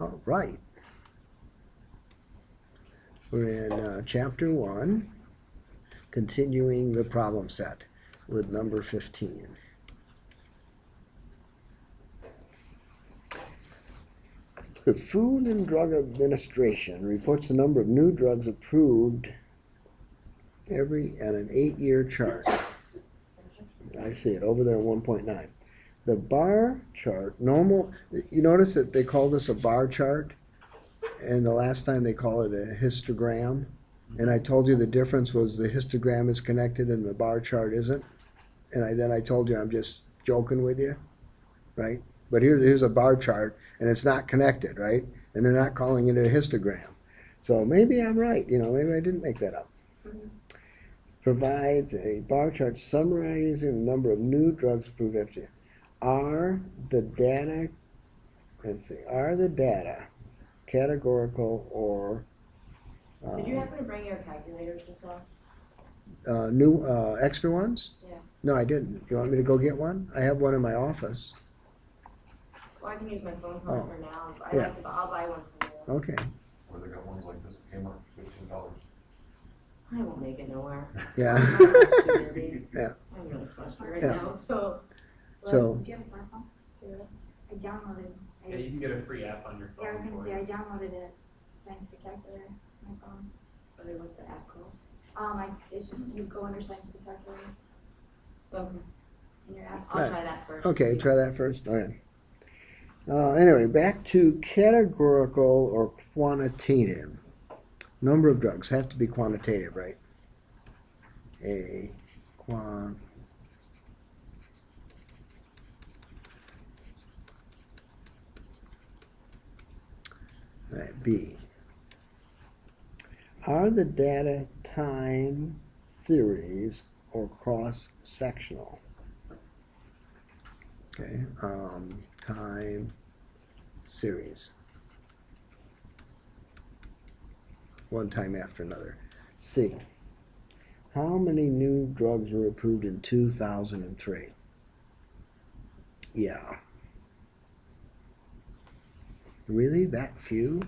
All right. We're in Chapter 1, continuing the problem set with number 15. The Food and Drug Administration reports the number of new drugs approved on an 8-year chart. I see it over there at 1.9. The bar chart, you notice that they call this a bar chart, and the last time they call it a histogram, and I told you the difference was the histogram is connected and the bar chart isn't, and then I told you I'm just joking with you, right? But here's a bar chart, and it's not connected, right? And they're not calling it a histogram. So maybe I'm right, maybe I didn't make that up. Provides a bar chart summarizing the number of new drugs approved each year. Are the data categorical or... Did you happen to bring your calculator to sell? New extra ones? Yeah. No, I didn't. You want me to go get one? I have one in my office. Well, I can use my phone for now. I'll buy one for you. Okay. Or they got ones like this at Kmart for $15. I won't make it nowhere. Yeah. I'm too busy. Yeah. I'm really frustrated right now. So. So. Do you have a smartphone? I downloaded. Yeah, you can get a free app on your phone. Yeah, I was going to say, I downloaded a science spectacular on my phone. What's the app called? It's just, you go under science spectacular Okay. in your app. I'll try that first. Okay, try that first. All right. Anyway, back to categorical or quantitative. Number of drugs have to be quantitative, right? Right, B. Are the data time series or cross-sectional? Okay, time series. One time after another. C. How many new drugs were approved in 2003? Yeah. Really? That few?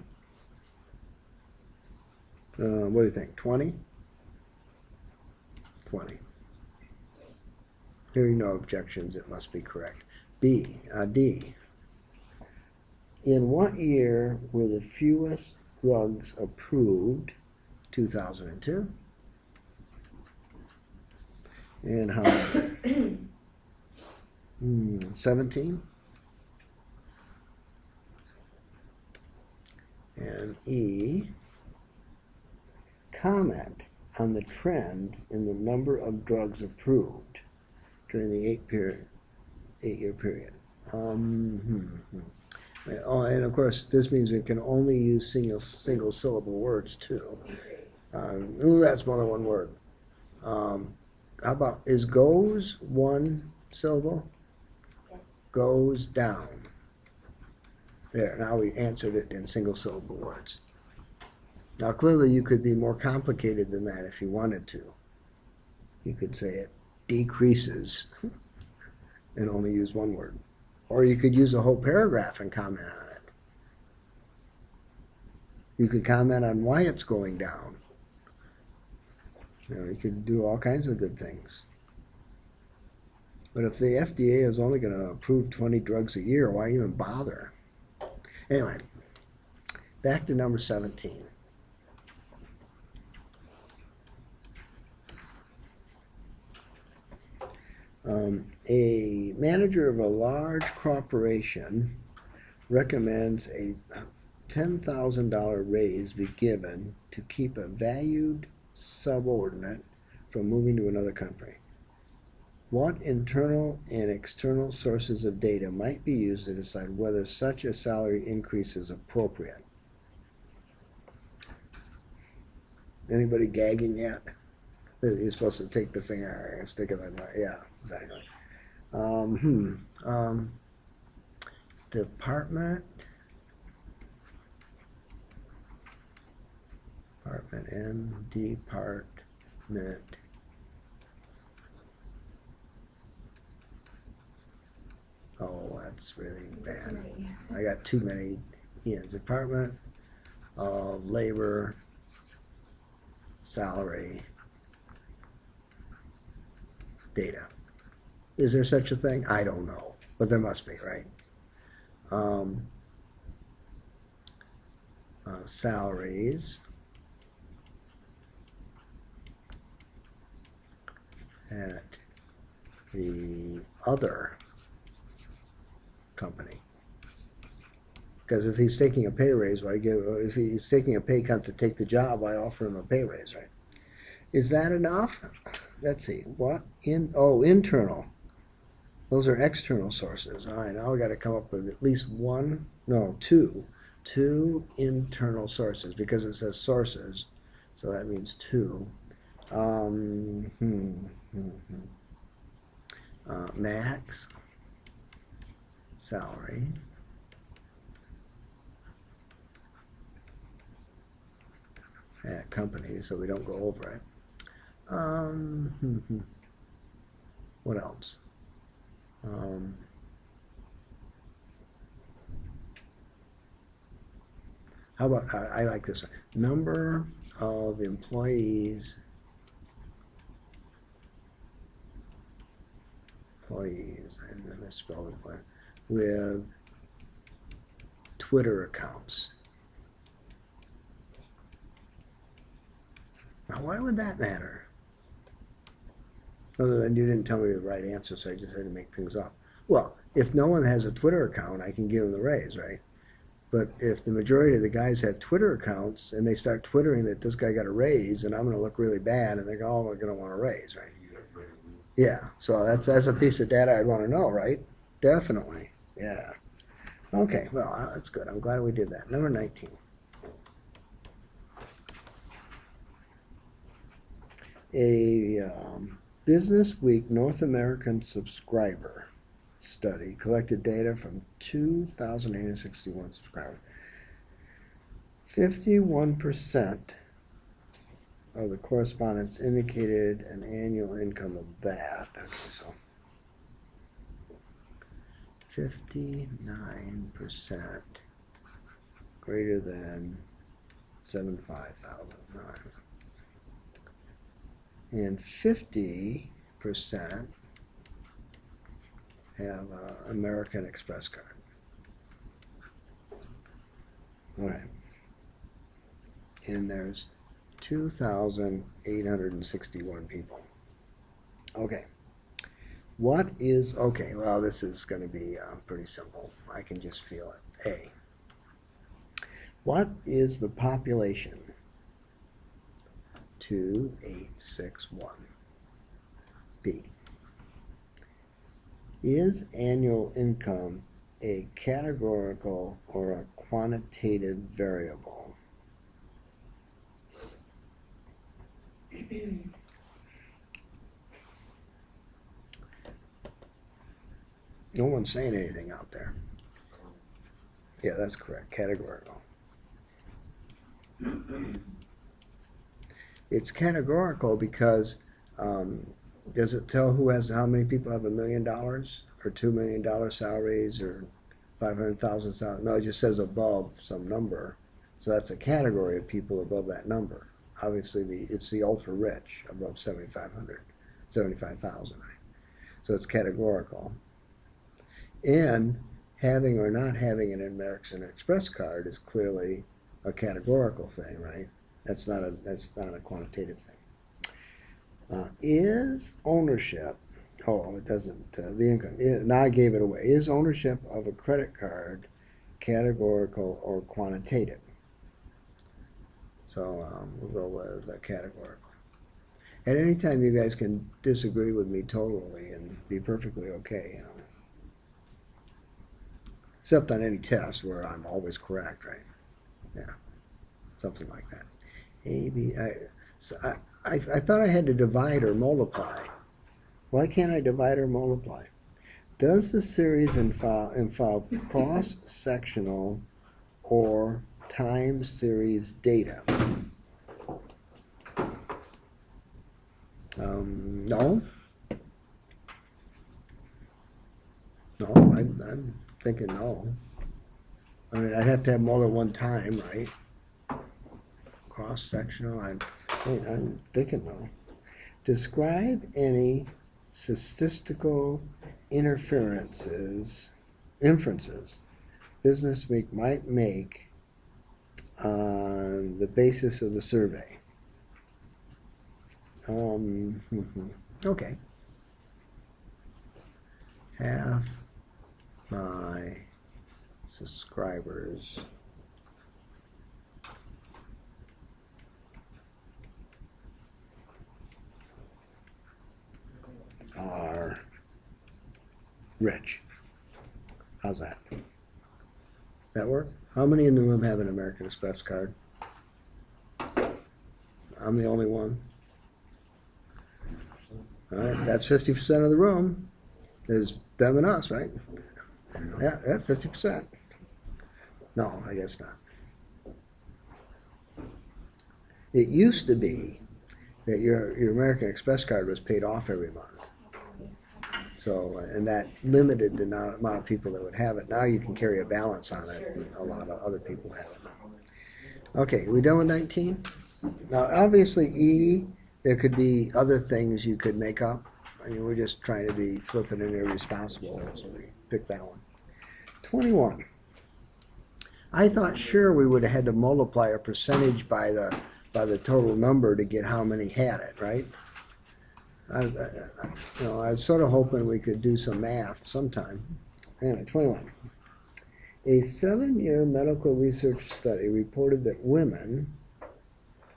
What do you think? 20? 20. Hearing no objections, it must be correct. D. In what year were the fewest drugs approved? 2002. And how many? 17. And E. Comment on the trend in the number of drugs approved during the 8-year period. Oh, and of course, this means we can only use single syllable words too. That's more than one word. How about, is goes one syllable? Yeah. Goes down. There, now we answered it in single syllable words. Now clearly you could be more complicated than that if you wanted to. You could say it decreases and only use one word. Or you could use a whole paragraph and comment on it. You could comment on why it's going down. You could do all kinds of good things. But if the FDA is only going to approve 20 drugs a year, why even bother? Anyway, back to number 17. A manager of a large corporation recommends a $10,000 raise be given to keep a valued subordinate from moving to another country. What internal and external sources of data might be used to decide whether such a salary increase is appropriate? Anybody gagging yet? You're supposed to take the finger and stick it in there. Yeah, exactly. Department and department. Oh, that's really bad. I got too many is Department of Labor salary data. Is there such a thing? I don't know, but there must be, right? Salaries at the other company. Because if he's taking a pay raise, if he's taking a pay cut to take the job, I offer him a pay raise, right? Is that enough? Let's see. What? Internal. Those are external sources. All right, now we got to come up with at least two internal sources, because it says sources, so that means two. Max salary at company, so we don't go over it. What else? How about, I like this one. Number of employees I misspelled it, with Twitter accounts. Now, why would that matter? Other than you didn't tell me the right answer, so I just had to make things up. Well, if no one has a Twitter account, I can give them the raise, right? But if the majority of the guys have Twitter accounts and they start twittering that this guy got a raise, and I'm going to look really bad, and they're all going to want a raise, right? Yeah, so that's a piece of data I'd want to know, right? Definitely, yeah. Okay, well, that's good. I'm glad we did that. Number 19. A Business Week North American subscriber study collected data from 2,861 subscribers. 51% of the correspondents indicated an annual income of that. Okay, so 59% greater than 75,000. And 50% have an American Express card. All right. And there's 2,861 people. Okay. Okay, well, this is going to be pretty simple. I can just feel it. A. What is the population? 2,861. B. Is annual income a categorical or a quantitative variable? No one's saying anything out there. Yeah, that's correct. Categorical. It's categorical because does it tell how many people have $1 million or $2 million salaries or 500,000 salaries? No, it just says above some number. So that's a category of people above that number. Obviously, it's the ultra rich above 75,000. So it's categorical. And having or not having an American Express card is clearly a categorical thing, right? That's not a quantitative thing. Is ownership? Oh, it doesn't. The income. Now I gave it away. Is ownership of a credit card categorical or quantitative? So we'll go with categorical. At any time, you guys can disagree with me totally and be perfectly okay, you know. Except on any test where I'm always correct, right? Yeah, something like that. A, B, I thought I had to divide or multiply. Why can't I divide or multiply? Does the series involve cross-sectional or time series data? No. No, I'm thinking no. I mean, I'd have to have more than one time, right? Cross-sectional, I'm thinking though. Describe any statistical inferences business might make on the basis of the survey. Okay. Half my subscribers are rich. How's that? That work? How many in the room have an American Express card? I'm the only one. All right, that's 50% of the room. There's them and us, right? Yeah, 50%. No, I guess not. It used to be that your American Express card was paid off every month. So, and that limited the amount of people that would have it. Now you can carry a balance on it, and a lot of other people have it now. Okay, we done with 19? Now, obviously, E, there could be other things you could make up. I mean, we're just trying to be flippant and irresponsible, so we pick that one. 21. I thought sure we would have had to multiply a percentage by the total number to get how many had it, right? I was sort of hoping we could do some math sometime. Anyway, 21. A 7-year medical research study reported that women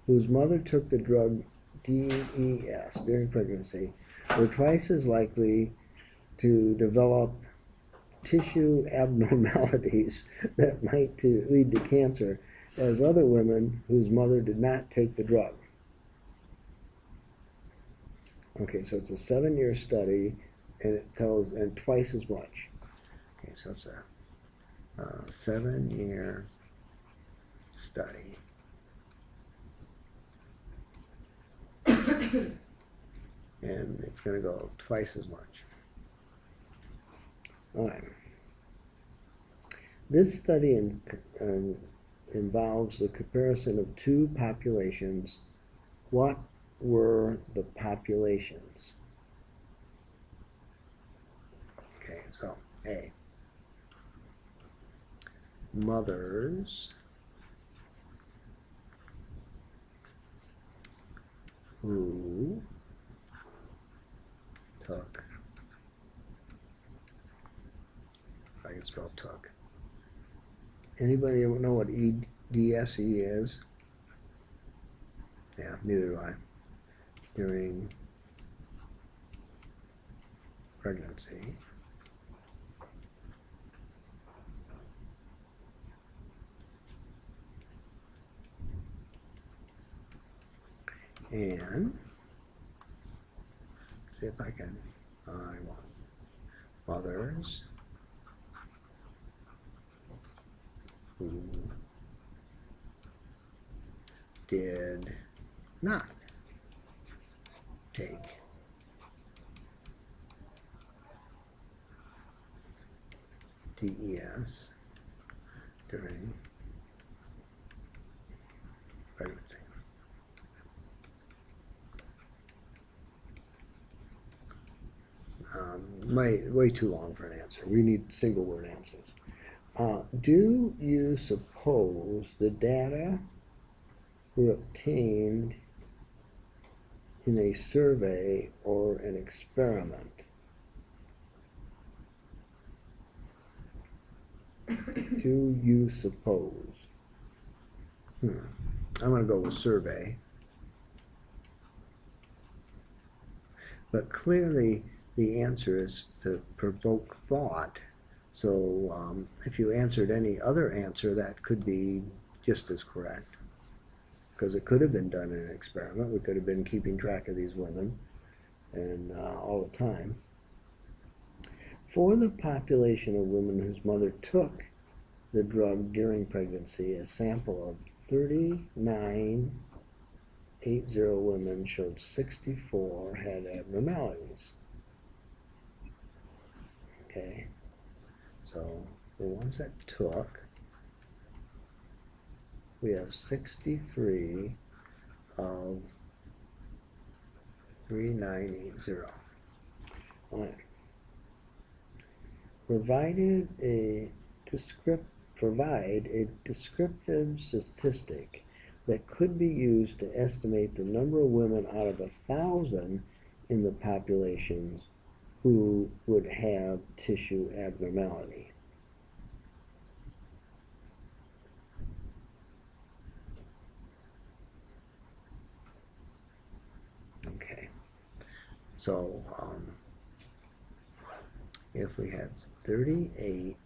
whose mother took the drug DES during pregnancy were twice as likely to develop tissue abnormalities that might lead to cancer as other women whose mother did not take the drug. Okay, so it's a 7-year study, and it tells, and twice as much. Okay, so it's a 7-year study. And it's going to go twice as much. All right. This study involves the comparison of two populations. What were the populations? Okay, so A. Mothers who took, if I can spell took. Anybody ever know what EDSE is? Yeah, neither do I. During pregnancy. And see if I can find one. Mothers who did not take DES during pregnancy. Way too long for an answer. We need single word answers. Do you suppose the data were obtained in a survey or an experiment? Do you suppose? I'm going to go with survey. But clearly the answer is to provoke thought. So if you answered any other answer, that could be just as correct. Because it could have been done in an experiment. We could have been keeping track of these women and all the time. For the population of women whose mother took the drug during pregnancy, a sample of 3980 women showed 64 had abnormalities. Okay, so the ones that took we have 63 of 3980. All right. Provide a descriptive statistic that could be used to estimate the number of women out of 1,000 in the populations who would have tissue abnormality. Okay, so if we had 38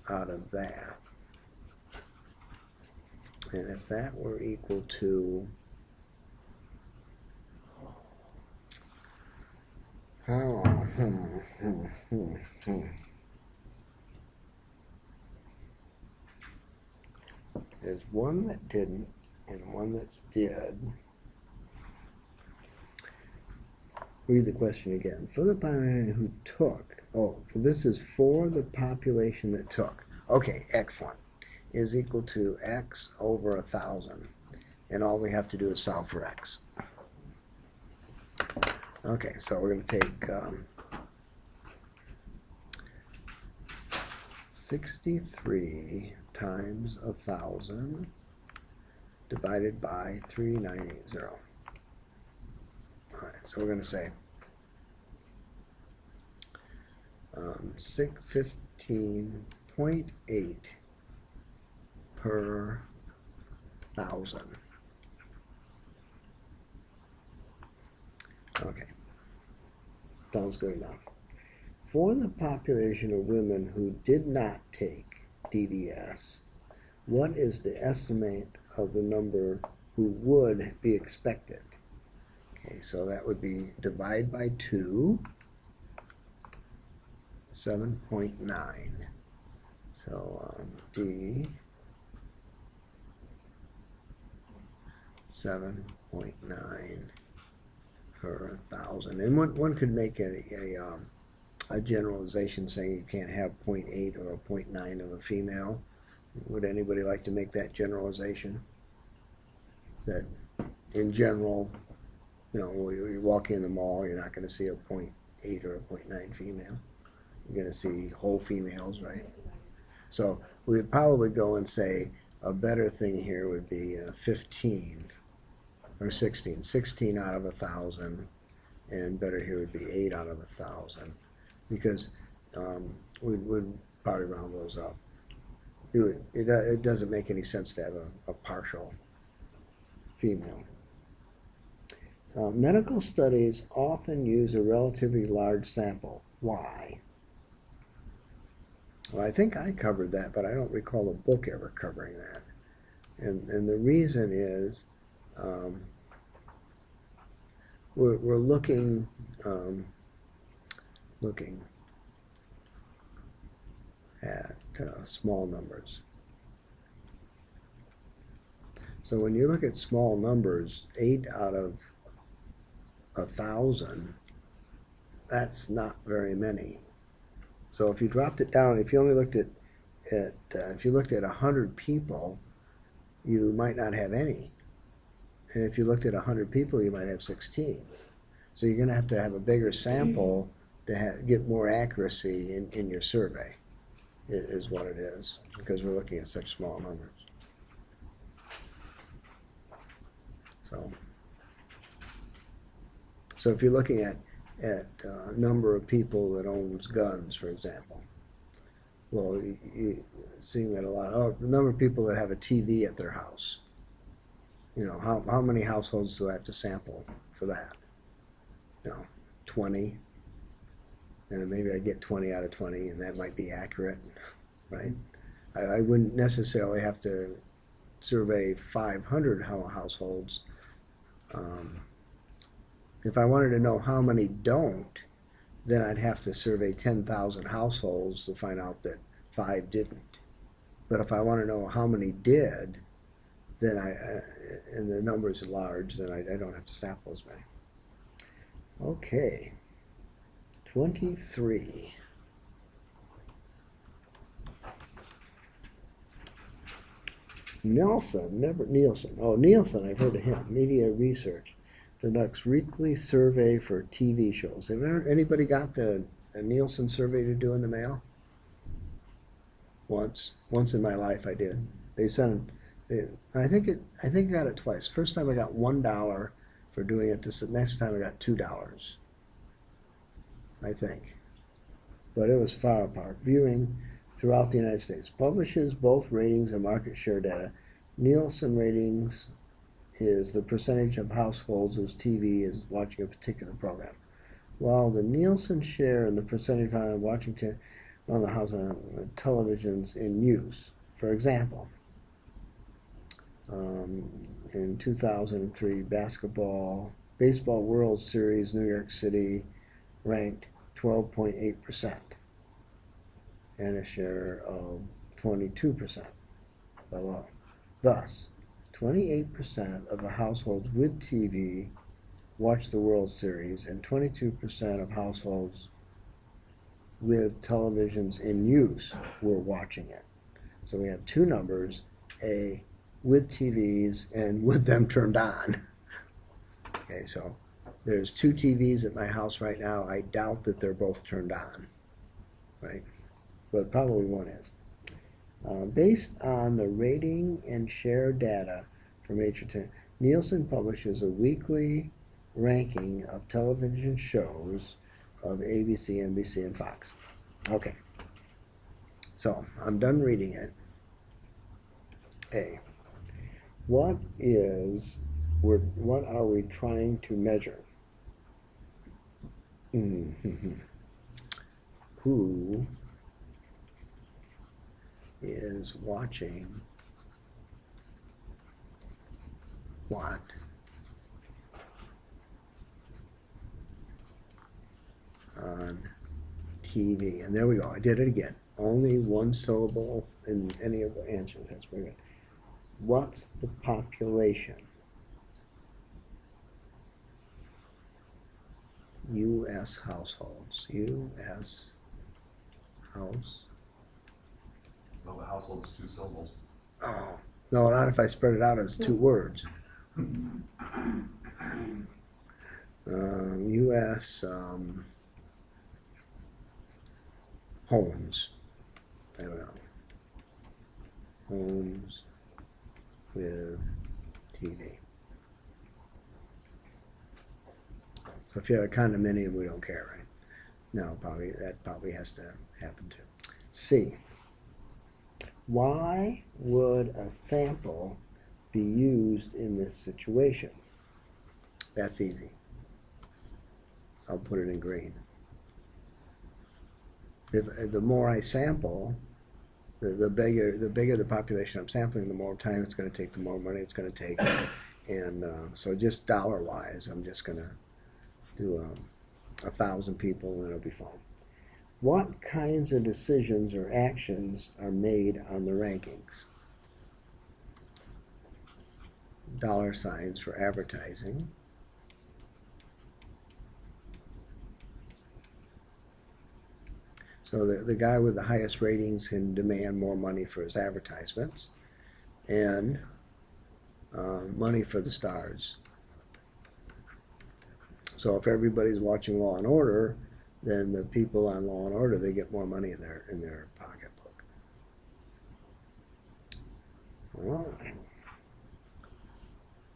out of that, and if that were equal to there's one that didn't and one that's did. Read the question again. For the population who took, this is for the population that took. Okay, excellent. Is equal to x over 1,000. And all we have to do is solve for x. Okay, so we're going to take 63 times 1,000 divided by 3980. All right, so we're going to say 615.8 per 1,000. Okay, sounds good enough. For the population of women who did not take DDS, what is the estimate of the number who would be expected? Okay, so that would be divide by 2, 7.9. So D 7.9 per 1,000. And one could make a generalization saying you can't have 0.8 or a 0.9 of a female. Would anybody like to make that generalization? That in general, you know, you walk in the mall, you're not going to see a 0.8 or a 0.9 female. You're going to see whole females, right? So we would probably go and say a better thing here would be 15 or 16. 16 out of 1,000, and better here would be 8 out of 1,000, because we'd probably round those up. It doesn't make any sense to have a partial female. Medical studies often use a relatively large sample. Why? Well, I think I covered that, but I don't recall a book ever covering that. And the reason is we're looking at small numbers. So when you look at small numbers, 8 out of 1,000, that's not very many. So if you dropped it down, if you only looked at if you looked at 100 people, you might not have any. And if you looked at 100 people, you might have 16. So you're going to have a bigger sample to get more accuracy in your survey, is what it is, because we're looking at such small numbers. So if you're looking at number of people that owns guns, for example, well, you're seeing that a lot. Oh, the number of people that have a TV at their house. You know, how many households do I have to sample for that? You know, 20. And maybe I get 20 out of 20, and that might be accurate, right? I wouldn't necessarily have to survey 500 households. If I wanted to know how many don't, then I'd have to survey 10,000 households to find out that 5 didn't. But if I want to know how many did, then and the number is large, then I don't have to sample as many. Okay, 23. Nielsen, I've heard of him. Media Research conducts weekly survey for TV shows. Have anybody got a Nielsen survey to do in the mail? Once in my life I did. They sent, I think I got it twice. First time I got $1 for doing it. The next time I got $2. I think, but it was far apart. Viewing throughout the United States publishes both ratings and market share data. Nielsen ratings is the percentage of households whose TV is watching a particular program, while the Nielsen share and the percentage of watching on the house televisions in use. For example, in 2003, baseball World Series, New York City ranked 12.8% and a share of 22% below. Thus, 28% of the households with TV watch the World Series, and 22% of households with televisions in use were watching it. So we have two numbers, A, with TVs and with them turned on. Okay, so there's two TVs at my house right now. I doubt that they're both turned on, right? But probably one is. Based on the rating and share data from H10, Nielsen publishes a weekly ranking of television shows of ABC, NBC, and Fox. Okay. So I'm done reading it. A. What are we trying to measure? Who is watching what on TV? And there we go. I did it again. Only one syllable in any of the answers. That's very good. What's the population? U.S. households. U.S. house. No, the household is 2 syllables. Oh, no, not if I spread it out as 2 words. U.S. Homes. I don't know. Homes with TV. So if you have a condominium, we don't care, right? No, that probably has to happen too. C. Why would a sample be used in this situation? That's easy. I'll put it in green. The more I sample, the bigger the population I'm sampling, the more time it's going to take, the more money it's going to take. And so just dollar-wise, I'm just going to do 1,000 people and it'll be fine. What kinds of decisions or actions are made on the rankings? $signs for advertising. So the guy with the highest ratings can demand more money for his advertisements and money for the stars. So if everybody's watching Law and Order, then the people on Law and Order, they get more money in their pocketbook. All right.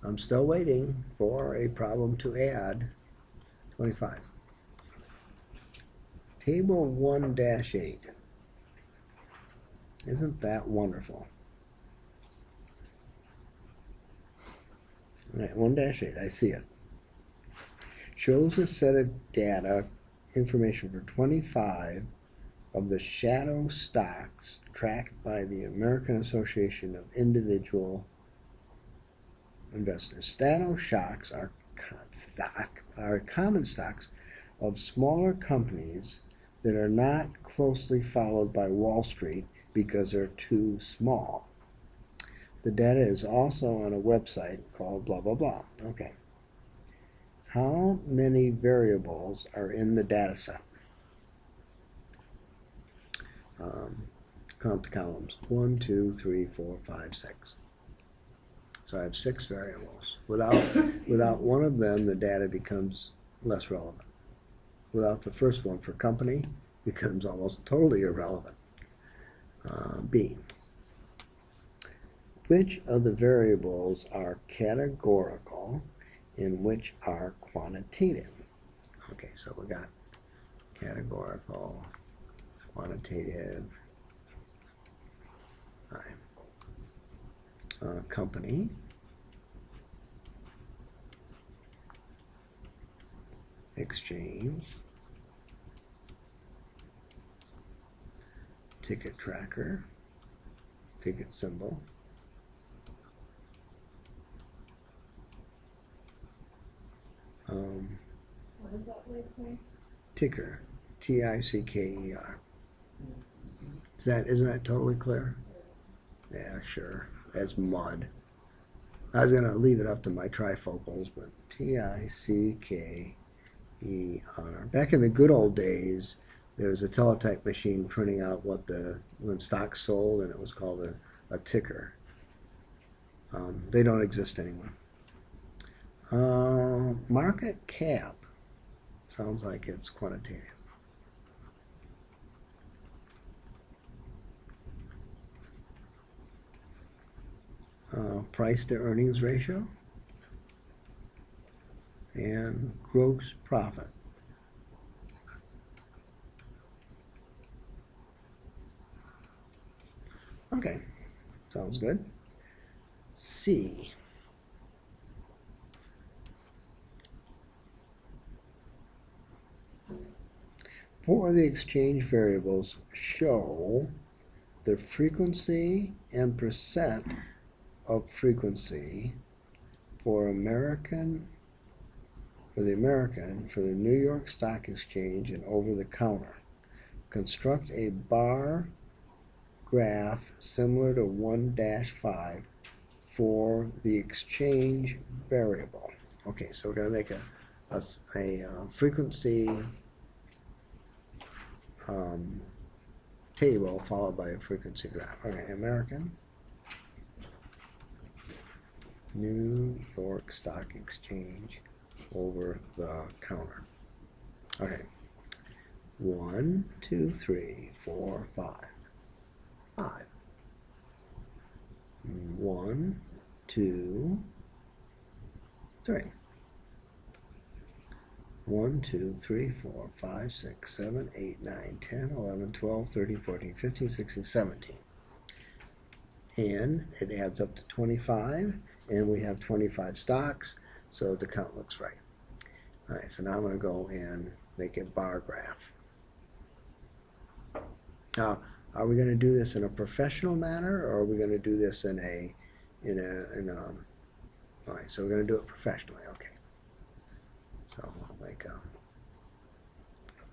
I'm still waiting for a problem to add. 25. Table 1-8. Isn't that wonderful? All right, 1-8, I see it. Shows a set of data, information for 25 of the shadow stocks tracked by the American Association of Individual Investors. Shadow stocks are common stocks of smaller companies that are not closely followed by Wall Street because they're too small. The data is also on a website called blah, blah, blah. Okay. How many variables are in the data set? Count the columns. 1, 2, 3, 4, 5, 6. So I have 6 variables. Without one of them, the data becomes less relevant. Without the first one for company, becomes almost totally irrelevant. B. Which of the variables are categorical and which are quantitative? Okay, so we got categorical, quantitative, company, exchange, ticket tracker, ticket symbol, What is that word, sorry? ticker, T-I-C-K-E-R. Isn't that totally clear? Yeah, sure. That's mud. I was gonna leave it up to my trifocals, but T-I-C-K-E-R. Back in the good old days, there was a teletype machine printing out when stock sold, and it was called a ticker. They don't exist anymore. Market cap. Sounds like it's quantitative. Price to earnings ratio and gross profit. Okay, sounds good. C. For the exchange variables, show the frequency and percent of frequency for the American, for the New York Stock Exchange and over the counter. Construct a bar graph similar to 1-5 for the exchange variable. Okay, so we're going to make a frequency table followed by a frequency graph. Okay, American, New York Stock Exchange over the counter. Okay, 1, 2, 3, 4, 5. 5. 1, 2, 3. 1, 2, 3, 4, 5, 6, 7, 8, 9, 10, 11, 12, 13, 14, 15, 16, 17. And it adds up to 25, and we have 25 stocks, so the count looks right. All right, so now I'm going to go and make a bar graph. Now, are we going to do this in a professional manner, or are we going to do this all right, so we're going to do it professionally, okay. So I'll make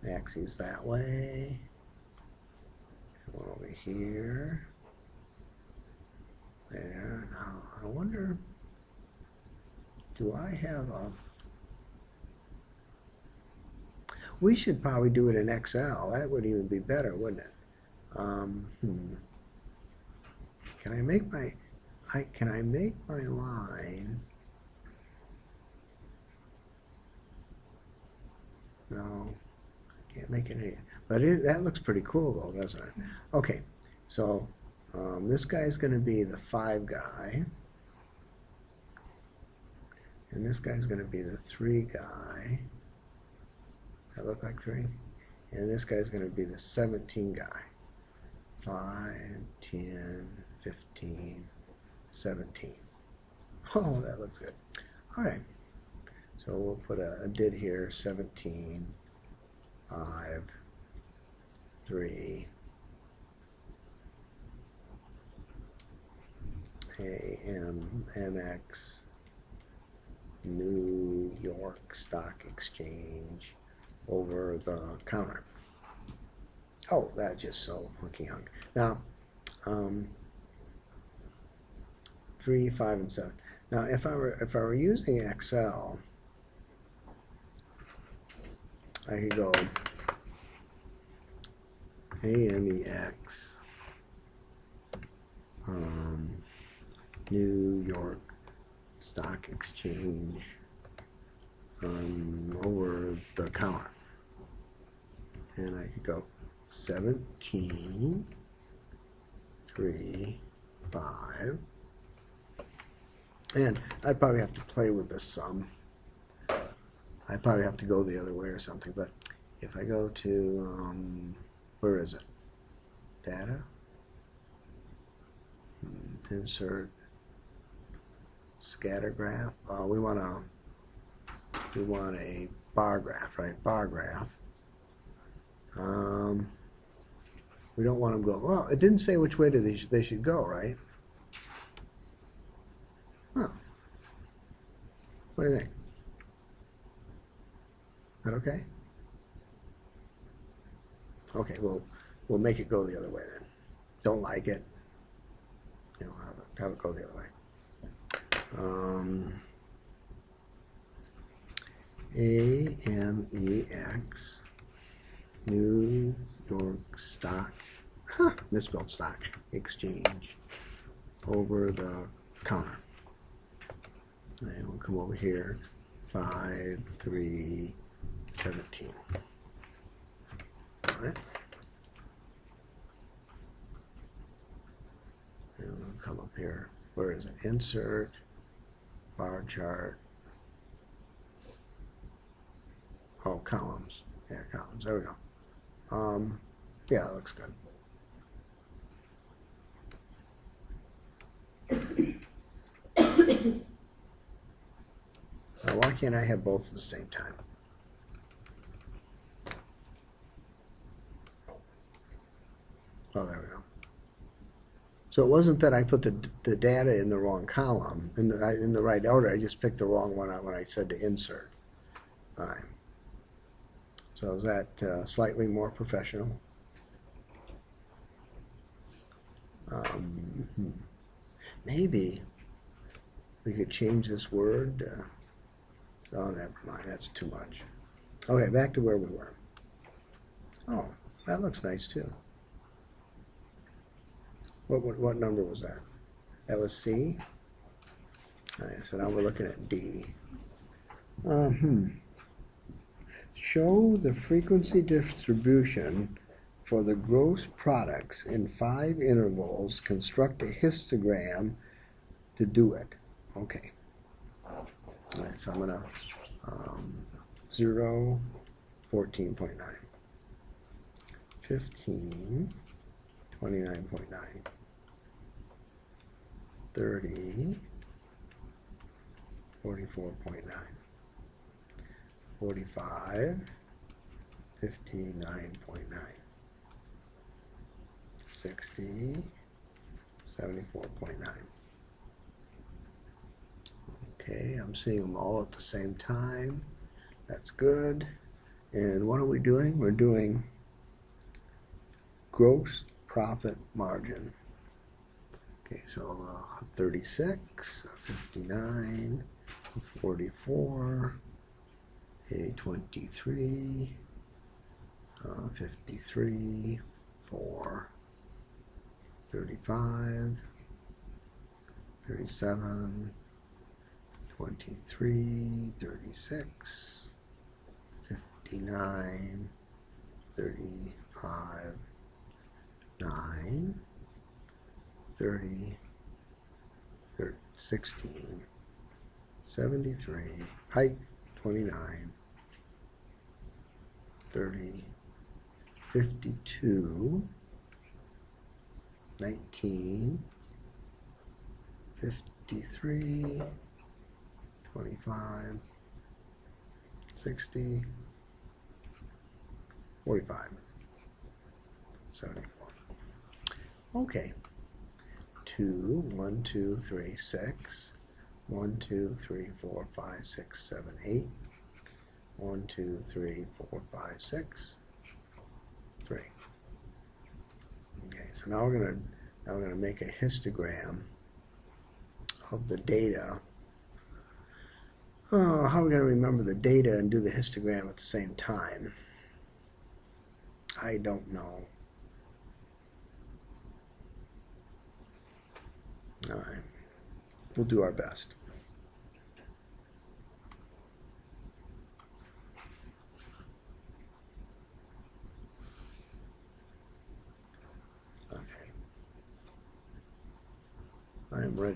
axes that way, one over here, there. Now, I wonder, do I have we should probably do it in Excel. That would even be better, wouldn't it? Can I make my line? No, can't make it any. But that looks pretty cool, though, doesn't it? Okay, so this guy's going to be the 5 guy, and this guy's going to be the 3 guy. That look like 3, and this guy's going to be the 17 guy. 5, 10, 15, 17. Oh, that looks good. All right. So we'll put a did here, 17, 5, 3, AMX, New York Stock Exchange over the counter. Oh, that's just so hunky hunk. Now, 3, 5, and 7. Now, if I were using Excel, I could go AMEX, New York stock exchange over the counter. And I could go 17, 3, 5. And I'd probably have to play with the sum. I'd probably have to go the other way or something. But if I go to, where is it? Data. Insert scatter graph. We want a bar graph, right? Bar graph. We don't want them go. Well, it didn't say which way they should go, right? Huh. What do you think? Is that okay? Okay, we'll make it go the other way then. Don't like it, you know, have it go the other way. AMEX, New York Stock, misspelled stock, exchange, over the counter. And we'll come over here, 5, 3, 17. All right. And we'll come up here. Where is it? Insert, bar chart. Oh, columns. Yeah, columns. There we go. Yeah, that looks good. Why can't I have both at the same time? Oh, there we go. So it wasn't that I put the data in the wrong column, in the right order. I just picked the wrong one out when I said to insert. All right. So is that slightly more professional? Maybe we could change this word. So never mind, that's too much. Okay, back to where we were. Oh, that looks nice too. What number was that? That was C? All right, so now we're looking at D. Show the frequency distribution for the gross products in 5 intervals. Construct a histogram to do it. Okay. All right, so I'm going to 0, 14.9, 15, 29.9, 30, 44.9, 45, 59.9, 60, 74.9. Okay, I'm seeing them all at the same time. That's good. And what are we doing? We're doing gross profit margin. Okay, so 36, 59, 44, 23, 53, 4, 35, 37, 23, 36, 59, 35, 9, 30, 16, 73, height 29, 30, 52, 19, 53, 25, 60, 45, 74. Okay. 2, 1, 2, 3, 6, 1, 2, 3, 4, 5, 6, 7, 8, 1, 2, 3, 4, 5, 6, 3. Okay, so now we're gonna make a histogram of the data. Oh, how are we gonna remember the data and do the histogram at the same time? I don't know. All right, we'll do our best.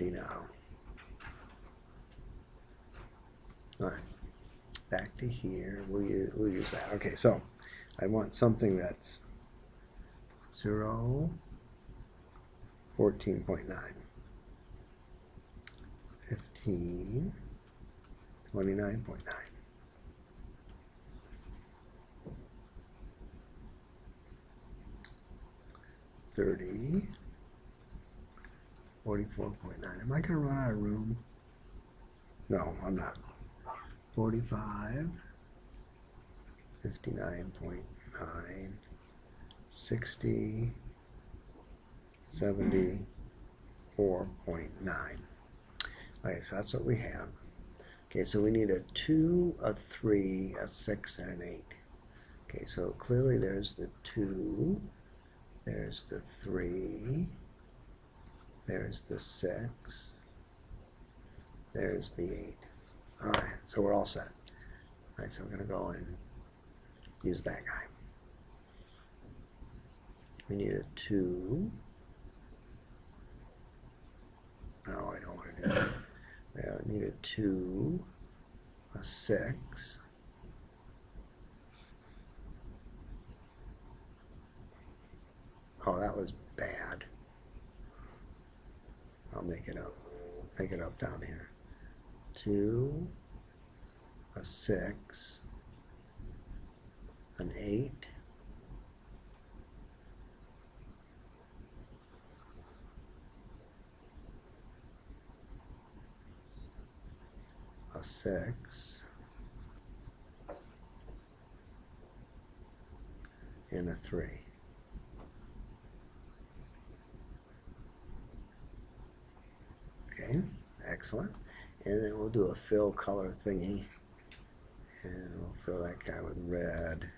30 now. All right, back to here. We'll use that. Okay, so I want something that's 0, 14.9, 15, 29.9. 30, 44.9. Am I going to run out of room? No, I'm not. 45, 59.9, 60, 74.9. Okay, so that's what we have. Okay, so we need a 2, a 3, a 6, and an 8. Okay, so clearly there's the 2, there's the 3, there's the 6, there's the 8. All right, so we're all set. All right, so we're going to go and use that guy. We need a 2. No, I don't want to do that. We need a 2, a 6, oh, that was bad. I'll make it up down here. 2, a 6, an 8, a 6, and a 3. Okay, excellent. And then we'll do a fill color thingy. And we'll fill that guy with red.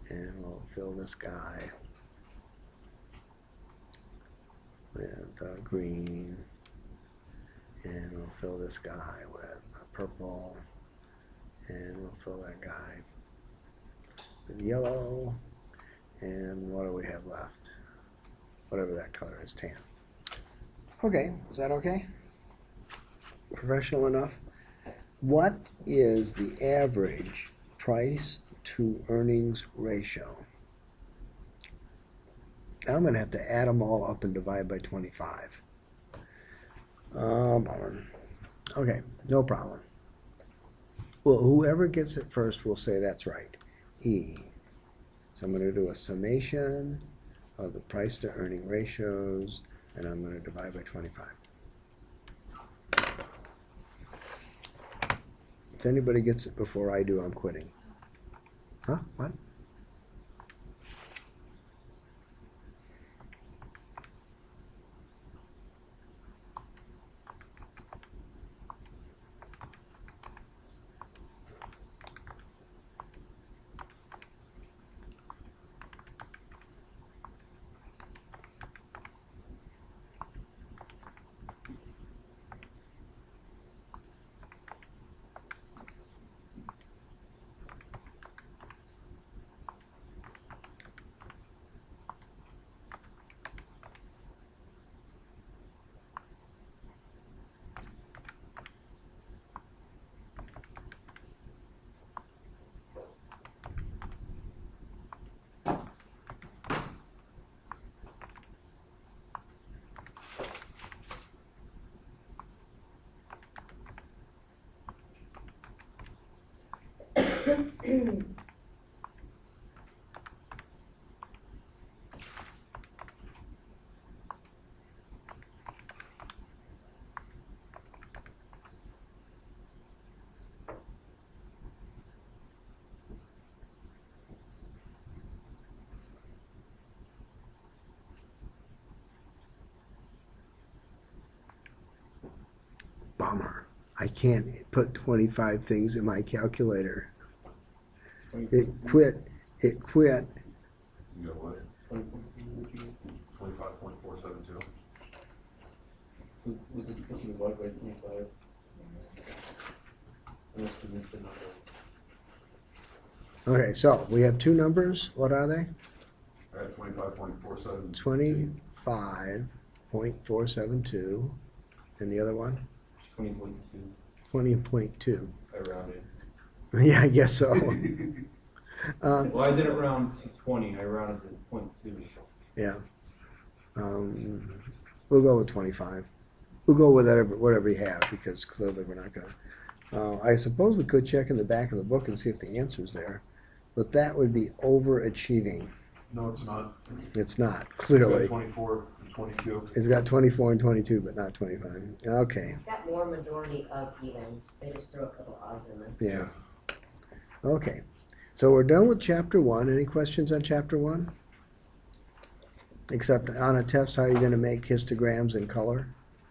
And we'll fill this guy with green. And we'll fill this guy with purple. And we'll fill that guy with yellow. And what do we have left? Whatever that color is, tan. Okay, is that okay? Professional enough? What is the average price to earnings ratio? Now I'm going to have to add them all up and divide by 25. Okay, no problem. Well, whoever gets it first will say that's right. E. So I'm going to do a summation of the price to earning ratios, and I'm going to divide by 25. If anybody gets it before I do, I'm quitting. Huh? What? Bummer. I can't put 25 things in my calculator. It quit. It quit. You got what? 25.472. Was it supposed to divide by 25? I must have missed the number. Okay, so we have two numbers. What are they? I had 25.472. 25.472 And the other one? 20.2. 20.2. I rounded. Yeah, I guess so. Well, I didn't round to 20. I rounded to 0.2. Yeah. We'll go with 25. We'll go with whatever you have, because clearly we're not going to. I suppose we could check in the back of the book and see if the answer's there, but that would be overachieving. No, it's not. It's not, It's got clearly. 24 and 22. It's got 24 and 22, but not 25. Okay, It's got more majority of evens. They just threw a couple odds in there. yeah. Okay, so we're done with chapter 1. Any questions on chapter 1? Except on a test, how are you going to make histograms in color?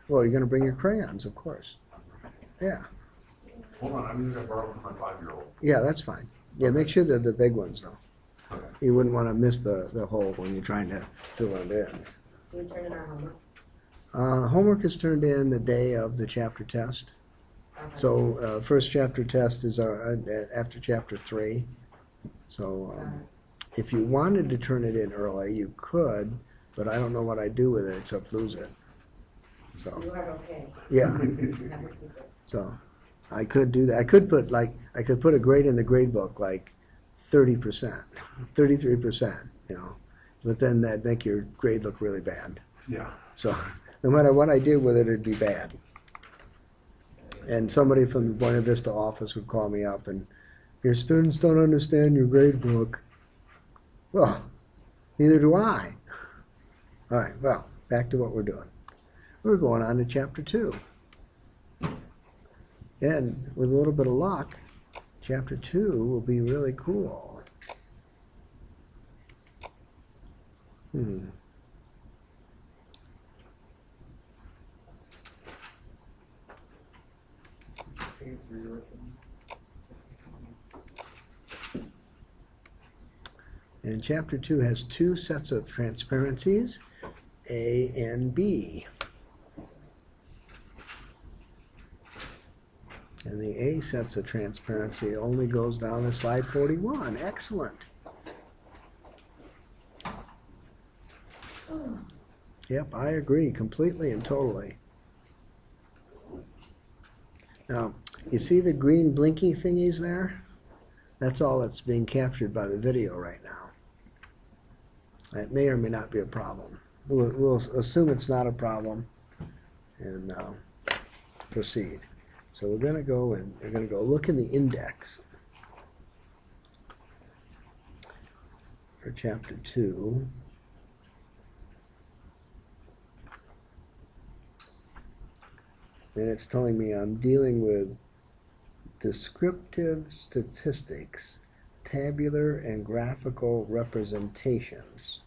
Well, you're going to bring your crayons, of course. Yeah, Hold on, I'm going to borrow from my 5-year-old. yeah, that's fine. Yeah, make sure they're the big ones, though. Okay. You wouldn't want to miss the hole when you're trying to fill it in. Can we turn in our homework? Homework is turned in the day of the chapter test. Okay. So first chapter test is after chapter 3. So if you wanted to turn it in early, you could, but I don't know what I'd do with it except lose it. So You are okay. yeah, Have to keep it. so I could do that. I could put a grade in the grade book like 30%, 33%, you know, but then that'd make your grade look really bad. Yeah. So no matter what I did with it, it'd be bad. And somebody from the Buena Vista office would call me up and, your students don't understand your grade book. Well, neither do I. All right, well, back to what we're doing. We're going on to chapter 2. And with a little bit of luck, chapter 2 will be really cool. And chapter 2 has 2 sets of transparencies, A and B. And the A sets of transparency only goes down to slide 41. Excellent. Yep, I agree completely and totally. Now, you see the green blinky thingies there? That's all that's being captured by the video right now. That may or may not be a problem. We'll assume it's not a problem and proceed. So we're going to go look in the index for chapter 2. And it's telling me I'm dealing with descriptive statistics, tabular and graphical representations.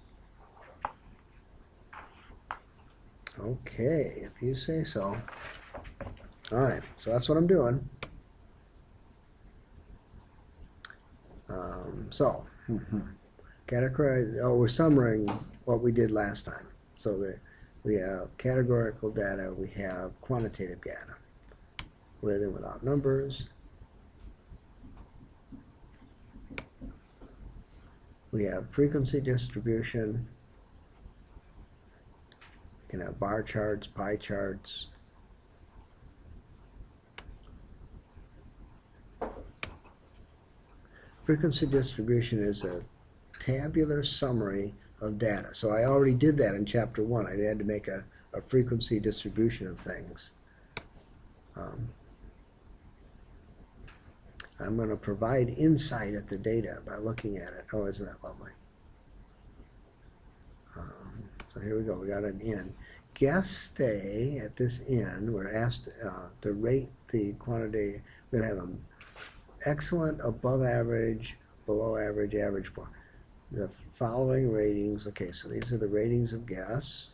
Okay, if you say so. All right, so that's what I'm doing. Categorize. Oh, we're summarizing what we did last time. So we have categorical data, we have quantitative data, with and without numbers. We have frequency distribution. We can have bar charts, pie charts. Frequency distribution is a tabular summary of data. So I already did that in chapter 1. I had to make a frequency distribution of things. I'm going to provide insight at the data by looking at it. Oh, isn't that lovely? So here we go. We got an N. Guess stay at this N. We're asked to rate the quantity. We're going to have an excellent, above average, below average, average point. The following ratings. Okay, so these are the ratings of guess.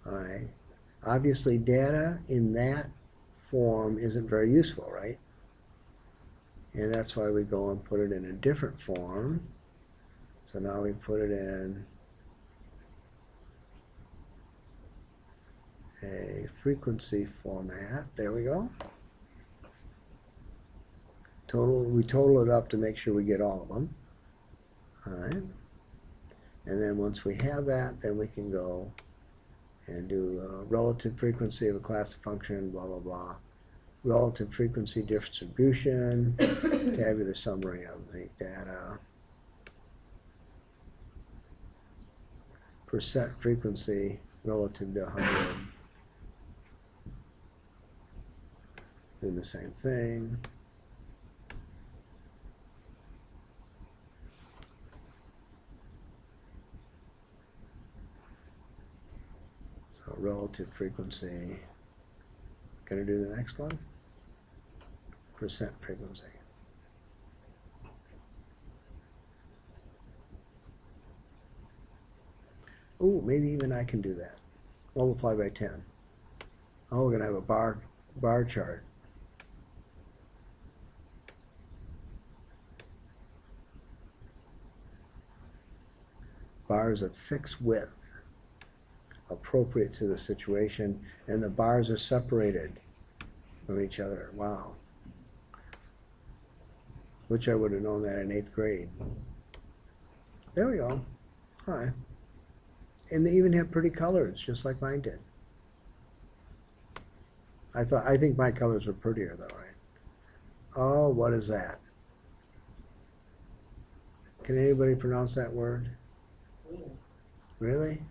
All right. Obviously, data in that form isn't very useful, right? And that's why we go and put it in a different form. So now we put it in a frequency format. There we go. We total it up to make sure we get all of them. All right. And then once we have that, then we can go and do relative frequency of a class of function, blah, blah, blah. Relative frequency distribution, tabular summary of the data, percent frequency relative to 100, do the same thing. So relative frequency, gonna do the next one? Percent frequency. Oh, maybe even I can do that. Multiply by 10. Oh, we're gonna have a bar chart. Bars of fixed width, appropriate to the situation, and the bars are separated from each other. Wow. Which I would have known that in 8th grade. There we go. All right. And they even have pretty colors, just like mine did. I think my colors were prettier though, right? Oh, what is that? Can anybody pronounce that word? Really?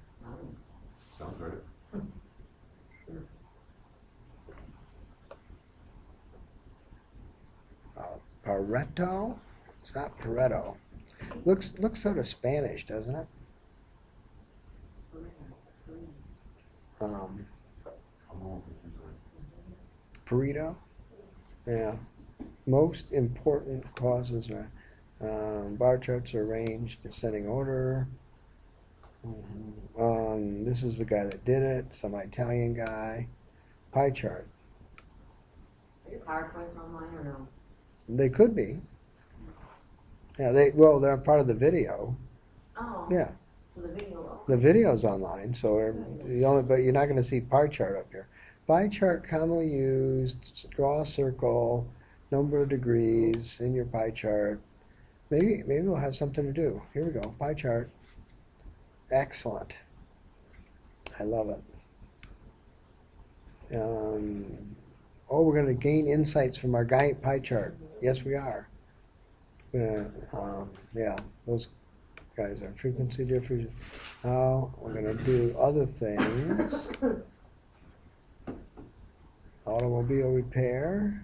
Sounds right. Pareto? It's not Pareto. Looks sort of Spanish, doesn't it? I'm a little confused. Pareto? Yeah. Most important causes are bar charts are arranged descending order. This is the guy that did it, some Italian guy. Pie chart. Are your PowerPoints online or no? They could be. Yeah, they're part of the video. Oh. Yeah. So the video. The video's online, so but you're not going to see pie chart up here. Pie chart commonly used, draw a circle, number of degrees in your pie chart. Maybe we'll have something to do. Here we go, pie chart. Excellent. I love it. We're going to gain insights from our pie chart. Yes, we are. Yeah, those guys are frequency difference. Now we're going to do other things. Automobile repair.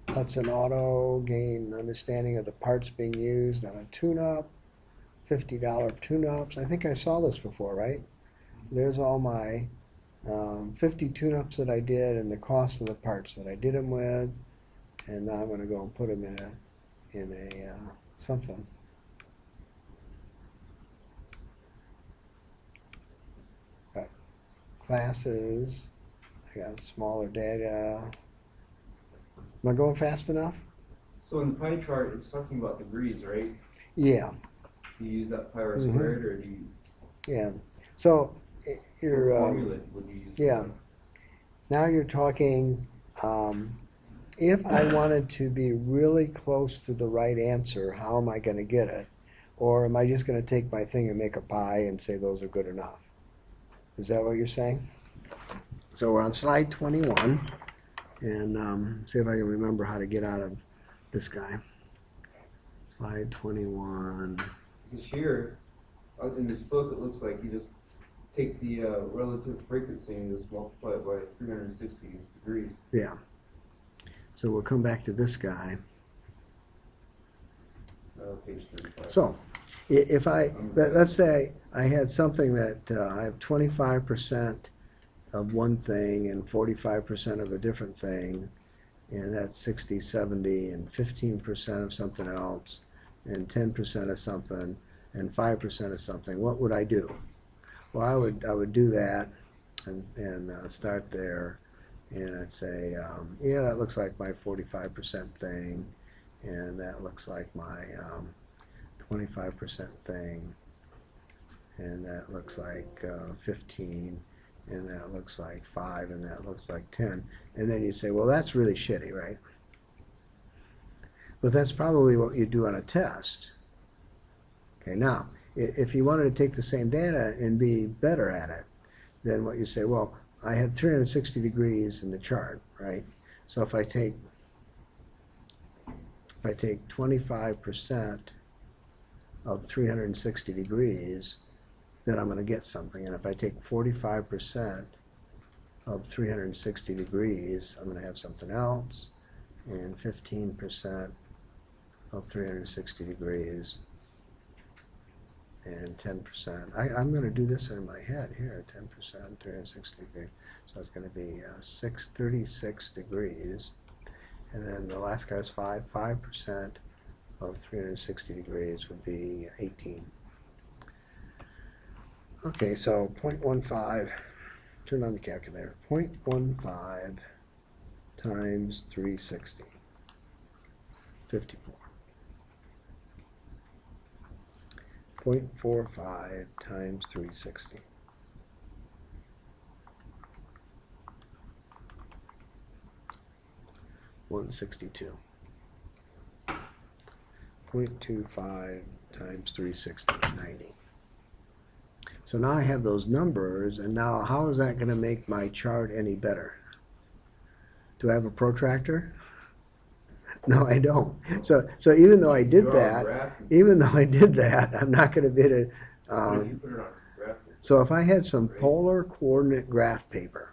Hudson Auto gain understanding of the parts being used on a tune-up. $50 tune-ups. I think I saw this before, right? There's all my 50 tune-ups that I did and the cost of the parts that I did them with. And now I'm going to go and put them in a something. Got classes. I got smaller data. Am I going fast enough? So in the pie chart, it's talking about degrees, right? Yeah. Do you use that pi r squared, or do you? Yeah. So What you're formula would you use? yeah. Now you're talking. If I wanted to be really close to the right answer, how am I going to get it? Or am I just going to take my thing and make a pie and say those are good enough? Is that what you're saying? So we're on slide 21, and see if I can remember how to get out of this guy. Slide 21. Because here, in this book, it looks like you just take the relative frequency and just multiply it by 360 degrees. Yeah. So we'll come back to this guy. Page 35. So, if let's say I had something that I have 25% of one thing and 45% of a different thing, and that's 60, 70, and 15% of something else, and 10% of something, and 5% of something, what would I do? Well, I would do that and start there, and I'd say, yeah, that looks like my 45% thing, and that looks like my 25% thing, and that looks like 15, and that looks like 5, and that looks like 10. And then you'd say, well, that's really shitty, right? But that's probably what you do on a test. Okay, now, if you wanted to take the same data and be better at it, then what you say, well, I had 360 degrees in the chart, right? So if I take 25% of 360 degrees, then I'm going to get something. And if I take 45% of 360 degrees, I'm going to have something else. And 15% of 360 degrees, and 10%. I'm going to do this in my head here, 10%, 360 degrees. So it's going to be 36 degrees. And then the last guy's 5% of 360 degrees would be 18. Okay, so 0.15, turn on the calculator, 0.15 times 360, 54. 0.45 times 360. $162. 0.25 times 360, 90. So now I have those numbers, and now how is that going to make my chart any better? Do I have a protractor? No, I don't. So even though I did that, I'm not going to be able to. What if you put it on graph? So if I had some polar coordinate graph paper,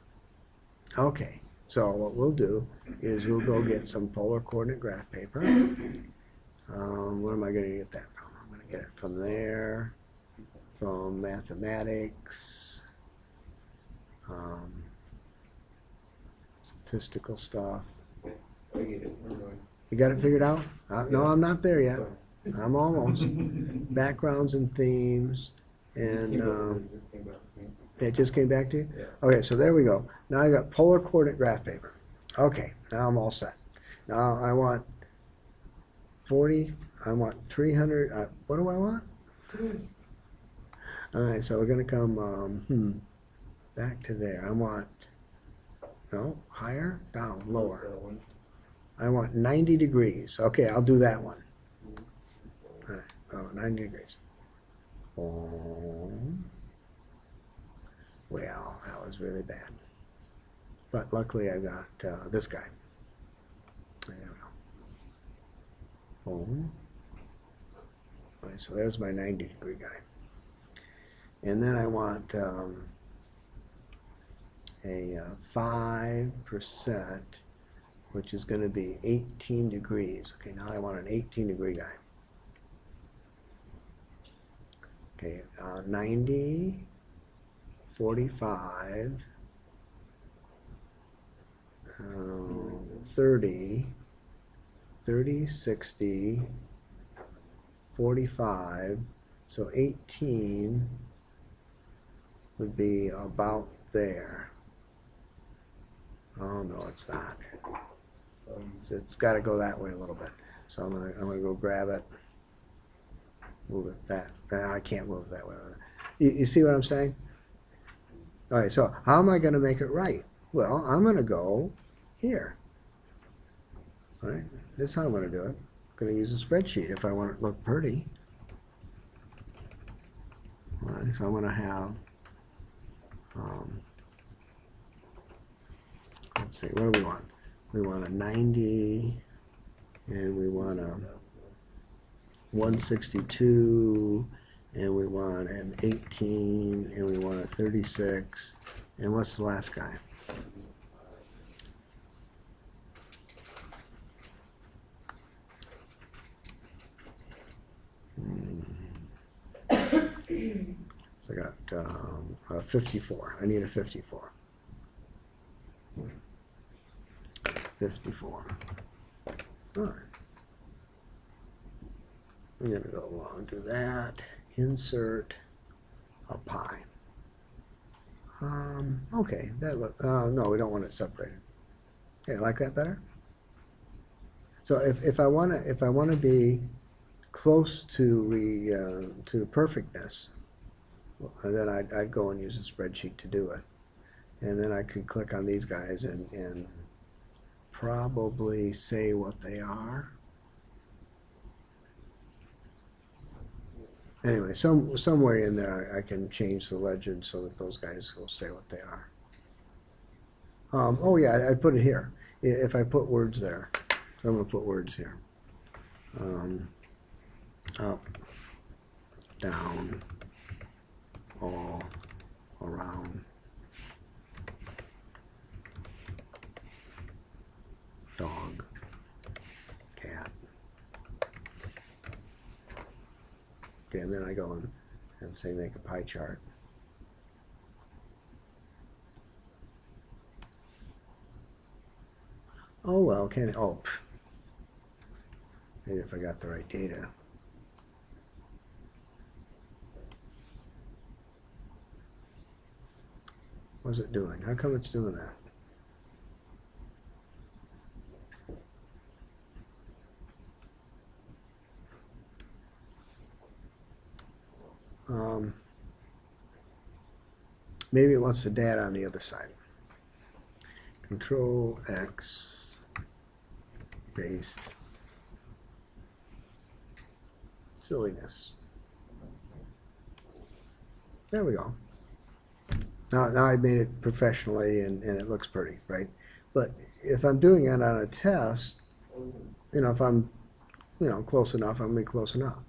okay. So what we'll do is we'll go get some polar coordinate graph paper. Where am I going to get that from? I'm going to get it from there, from mathematics, statistical stuff. I get it. Never mind. You got it figured out? No, I'm not there yet. I'm almost. Backgrounds and themes, and Just came back to me. it just came back to you? Yeah. Okay, so there we go. Now I got polar coordinate graph paper. Okay, now I'm all set. Now I want 40, I want 300, what do I want? All right, so we're going to come back to there. I want, no, higher, down, lower. That one. I want 90 degrees. Okay, I'll do that one. All right, 90 degrees. Well, that was really bad. But luckily I got this guy. There we go. All right, so there's my 90 degree guy. And then I want a 5%, which is going to be 18 degrees. Okay, now I want an 18 degree guy. Okay, 90, 45, 30, 30, 60, 45, so 18 would be about there. Oh no, it's not. It's got to go that way a little bit. So I'm gonna go grab it, move it that. I can't move that way. You see what I'm saying? All right. So how am I going to make it right? Well, I'm going to go here. All right. This is how I'm going to do it. I'm going to use a spreadsheet if I want it to look pretty. All right. So I'm going to have. Let's see. What do we want? We want a 90, and we want a 162, and we want an 18, and we want a 36, and what's the last guy? So I got a 54. I need a 54. 54. All right. I'm going to go along to that. Insert a pi. Okay, that look. No, we don't want it separated. Okay, like that better. So if I want to be close to perfectness, then I'd go and use a spreadsheet to do it, and then I could click on these guys and probably say what they are. Anyway, somewhere in there I can change the legend so that those guys will say what they are. Oh yeah, I'd put it here. If I put words there, so I'm going to put words here. Up, down, all around, dog, cat. Okay, and then I go and say make a pie chart. Oh well, can it? Oh, maybe if I got the right data. What's it doing? How come it's doing that? Maybe it wants the data on the other side. Control X based silliness. There we go. Now I made it professionally and it looks pretty, right? But if I'm doing it on a test, if I'm, close enough, I'm gonna be close enough.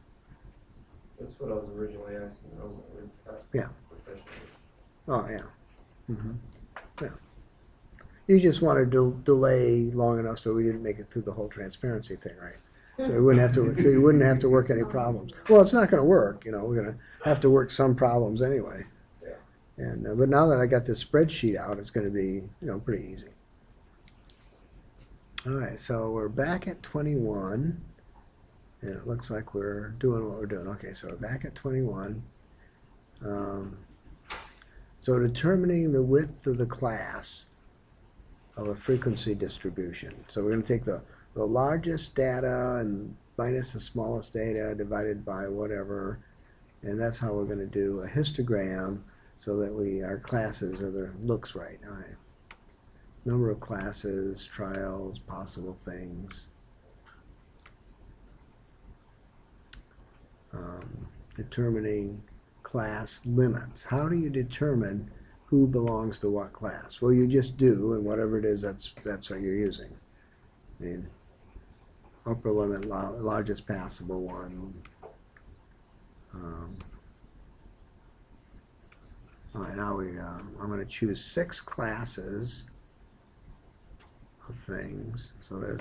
That's what I was originally asking. I wasn't really asking Yeah. professionally. Oh yeah. Yeah. You just wanted to delay long enough so we didn't make it through the whole transparency thing, right? So you wouldn't have to work any problems. Well, it's not going to work. We're going to have to work some problems anyway. Yeah. And but now that I got this spreadsheet out, it's going to be pretty easy. All right, so we're back at 21, and it looks like we're doing what we're doing. Okay, so we're back at 21. So determining the width of the class of a frequency distribution. So we're going to take the largest data and minus the smallest data divided by whatever, and that's how we're going to do a histogram so that our classes looks right. All right. Number of classes, trials, possible things. Determining class limits. How do you determine who belongs to what class? Well, you just do, and whatever it is, that's what you're using. I mean, upper limit, largest passable one. All right, now I'm going to choose 6 classes of things. So there's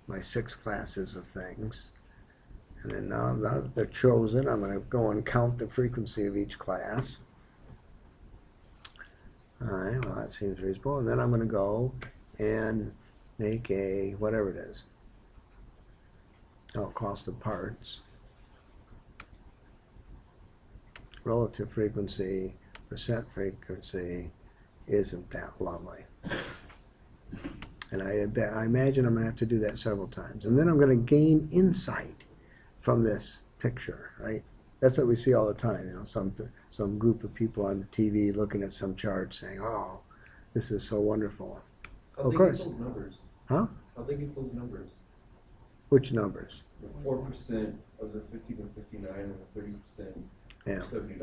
my 6 classes of things. And then now that they're chosen, I'm going to go and count the frequency of each class. All right, well, that seems reasonable. And then I'm going to go and make a, whatever it is. Cost of parts. Relative frequency, percent frequency isn't that lovely. And I imagine I'm going to have to do that several times. And then I'm going to gain insight from this picture, right? That's what we see all the time, some group of people on the TV looking at some chart saying, "Oh, this is so wonderful." Of course. Those numbers? Huh? How they get those numbers? Which numbers? The 4% of the 50 to 59 and the 30% Yeah. $70.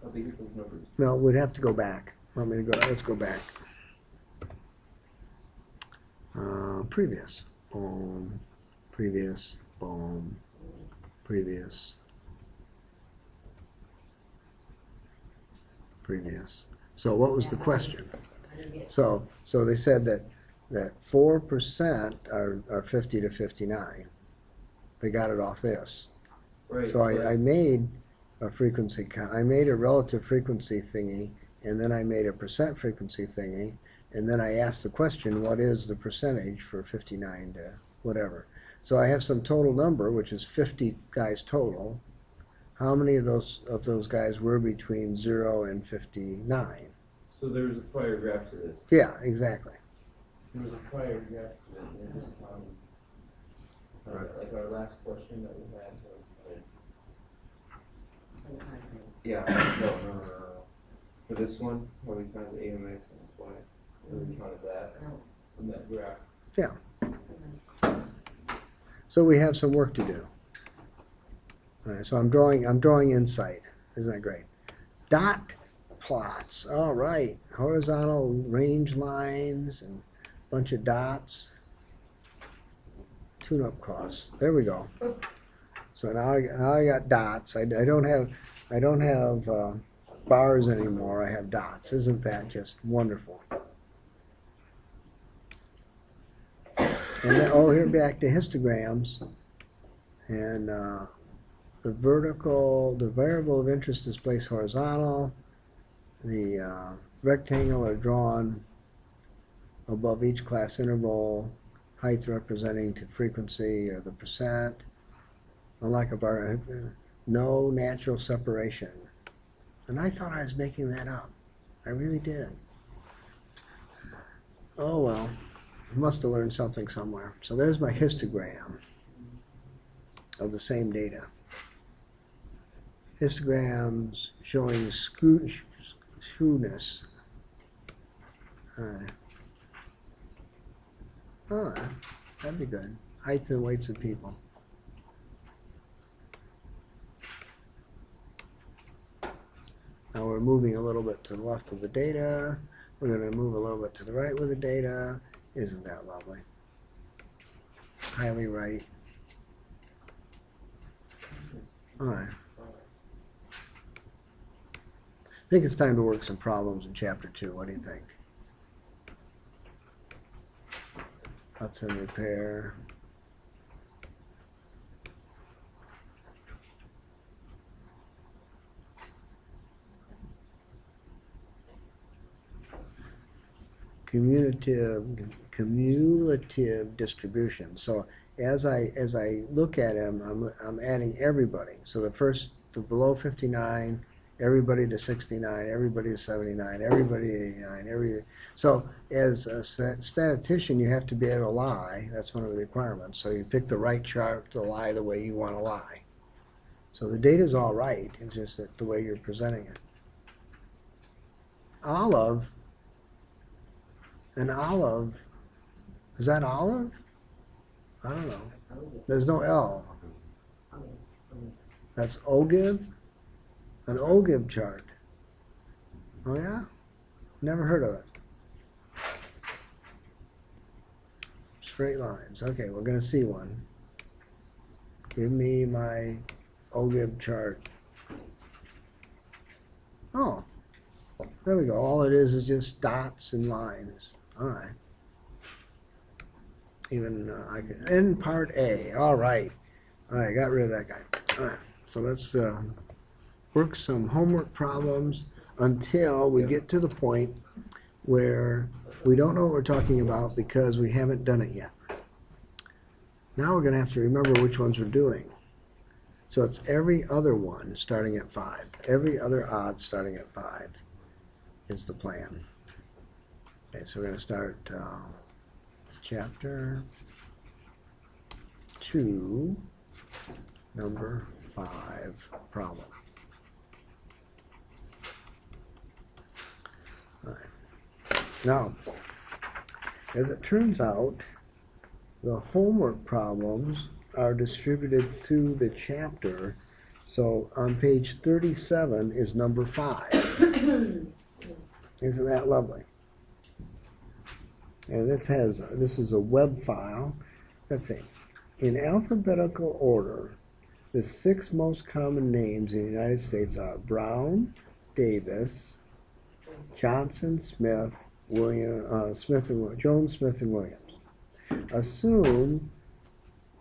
How they get those numbers? No, we'd have to go back. Want me to go? Let's go back. Previous. Boom. Previous. Boom. Previous. Previous. So what was the question? So they said that 4% are 50 to 59. They got it off this. Right. So I made a frequency count. I made a relative frequency thingy, and then I made a percent frequency thingy, and then I asked the question, what is the percentage for 59 to whatever? So I have some total number, which is 50 guys total. How many of those guys were between 0 and 59? So there was a prior graph to this. Yeah, exactly. There was a prior graph to this, and this like our last question that we had. Yeah, no. For this one, where we counted the AMX and Y, and we counted that from that graph. Yeah. So we have some work to do. All right, so I'm drawing insight. Isn't that great? Dot plots. All right, horizontal range lines and a bunch of dots. Tune-up costs. There we go. So now I got dots. I don't have bars anymore. I have dots. Isn't that just wonderful? And then, here back to histograms, and the variable of interest is placed horizontal. The rectangle are drawn above each class interval, height representing to frequency or the percent. Unlike a bar, no natural separation. And I thought I was making that up. I really did. Oh well, I must have learned something somewhere. So there's my histogram of the same data. Histograms showing skewness. Oh, that'd be good. Height and weights of people. Now we're moving a little bit to the left of the data. We're going to move a little bit to the right with the data. Isn't that lovely? Highly right. All right. I think it's time to work some problems in Chapter 2. What do you think? Hudson repair. Cumulative distribution. So as I look at him, I'm adding everybody. So the below 59, everybody to 69, everybody to 79, everybody to 89, so as a statistician, you have to be able to lie. That's one of the requirements. So you pick the right chart to lie the way you want to lie. So the data's all right. It's just that the way you're presenting it. Olive. An olive. Is that olive? I don't know. There's no L. That's ogive? An ogive chart. Oh yeah? Never heard of it. Straight lines. Okay, we're going to see one. Give me my ogive chart. Oh, there we go. All it is just dots and lines. All right. Even I can end part A. All right. All right, got rid of that guy. All right. So let's work some homework problems until we get to the point where we don't know what we're talking about because we haven't done it yet. Now we're going to have to remember which ones we're doing. So it's every other one starting at 5. Every other odd starting at 5 is the plan. Okay, so we're going to start Chapter 2, number 5 problem. All right. Now, as it turns out, the homework problems are distributed through the chapter. So on page 37 is number 5. Isn't that lovely? And this is a web file. Let's see. In alphabetical order, the 6 most common names in the United States are Brown, Davis, Johnson, Smith, Jones, Smith, and Williams. Assume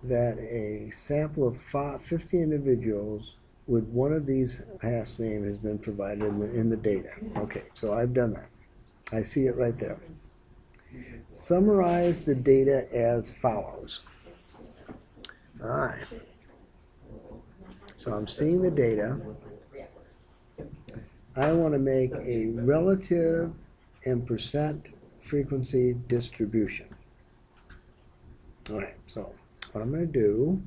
that a sample of 50 individuals with one of these last names has been provided in the data. Okay, so I've done that. I see it right there. Summarize the data as follows. All right. So I'm seeing the data. I want to make a relative and percent frequency distribution. All right, so what I'm going to do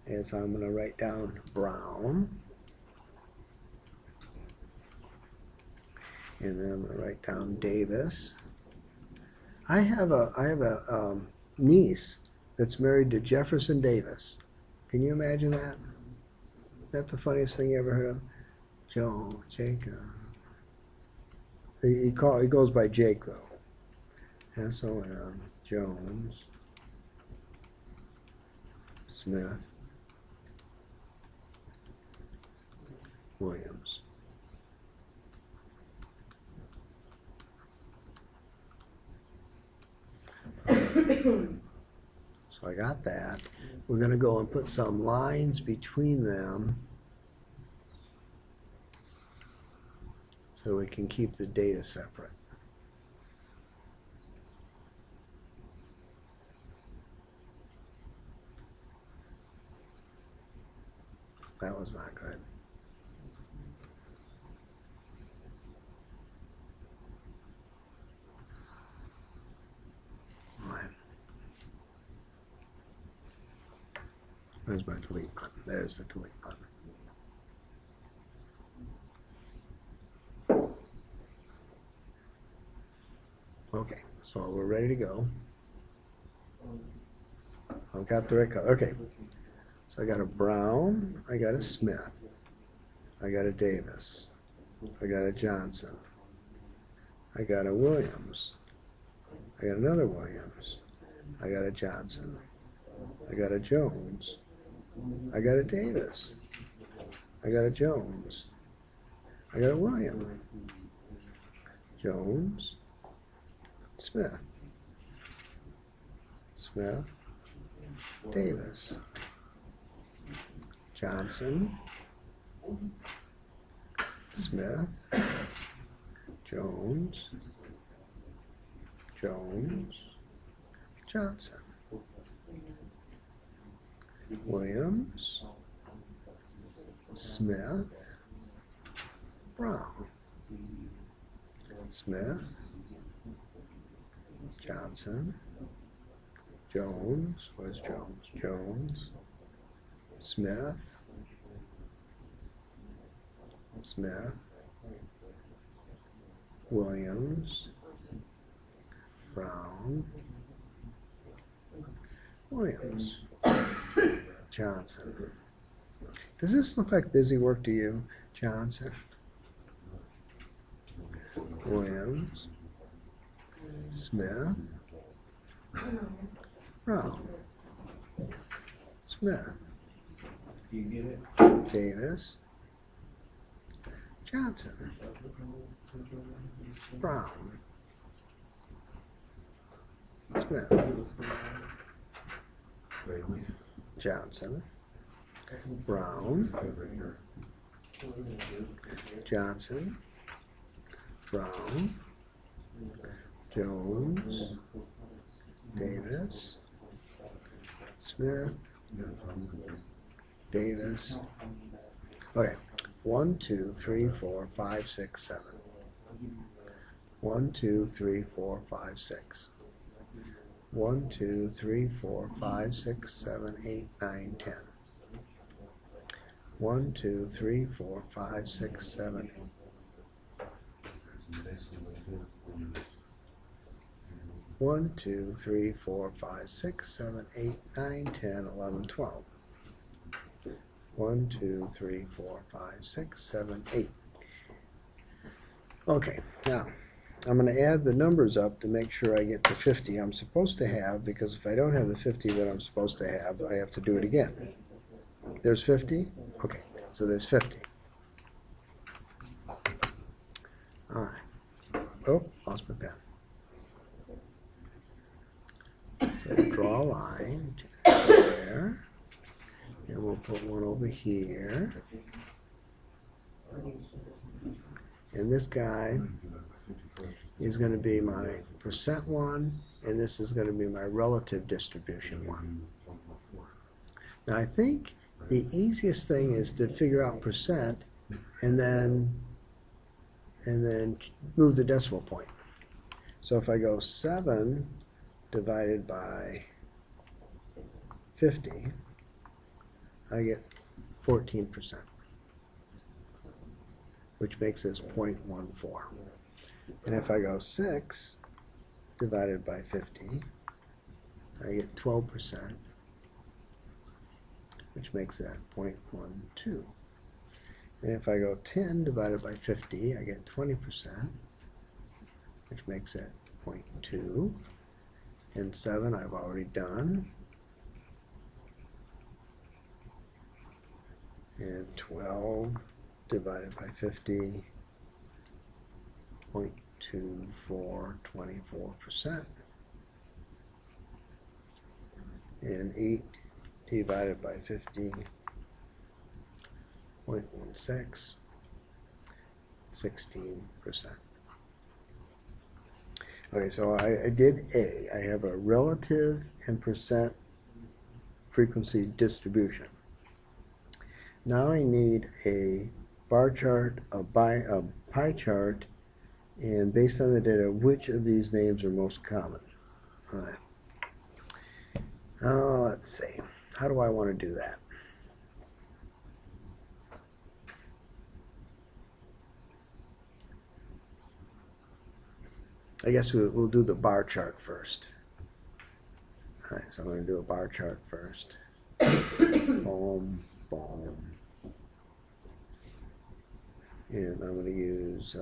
is I'm going to write down Brown, and then I'm going to write down Davis. I have a niece that's married to Jefferson Davis. Can you imagine that? that the funniest thing you ever heard of? Joe, Jacob. He goes by Jake though. S-O-M, Jones, Smith, Williams. So I got that. We're going to go and put some lines between them so we can keep the data separate. That was not good. Right. Where's my delete button? There's the delete button. Okay, so we're ready to go. I've got the right color. Okay, so I got a Brown, I got a Smith, I got a Davis, I got a Johnson, I got a Williams, I got another Williams, I got a Johnson, I got a Jones, I got a Davis, I got a Jones, I got a Williams, Jones, Smith, Smith, Davis, Johnson, Smith, Jones, Jones, Johnson, Williams, Smith, Brown, Smith, Johnson, Jones, where's Jones? Jones, Smith, Smith, Williams, Brown, Williams, Johnson. Does this look like busy work to you? Johnson, Williams, Smith, Brown, Smith, Do you get it? Davis, Johnson, Brown, Smith, Vaguely. Johnson, Brown, Right here. Johnson, Brown, Jones, Davis, Smith, Davis. Okay, 1, 2, 3, 4, 5, 6, 7. 1, 2, 3, 4, 5, 6. 1, 2, 3, 4, 5, 6, 7, 8, 9, 10. 1, 2, 3, 4, 5, 6, 7, 8. 1, 2, 3, 4, 5, 6, 7, 8, 9, 10, 11, 12. 1, 2, 3, 4, 5, 6, 7, 8. Okay, now I'm going to add the numbers up to make sure I get the 50 I'm supposed to have, because if I don't have the 50 that I'm supposed to have, I have to do it again. There's 50? Okay, so there's 50. All right. Oh, lost my pen. So we'll draw a line there, and we'll put one over here. And this guy is going to be my percent one, and this is going to be my relative distribution one. Now I think the easiest thing is to figure out percent and then move the decimal point. So if I go 7 divided by 50, I get 14%, which makes this 0.14. And if I go 6 divided by 50, I get 12%, which makes that 0.12. And if I go 10 divided by 50, I get 20%, which makes it 0.2. And 7 I've already done. And 12 divided by 50, 0.24, 24%. And 8 divided by 50, 0.16, 16%. Okay, so I did A. I have a relative and percent frequency distribution. Now I need a bar chart, a pie chart, and based on the data, which of these names are most common? All right. Let's see. How do I want to do that? I guess we'll do the bar chart first. All right, so I'm going to do a bar chart first. Boom, boom. And I'm going to use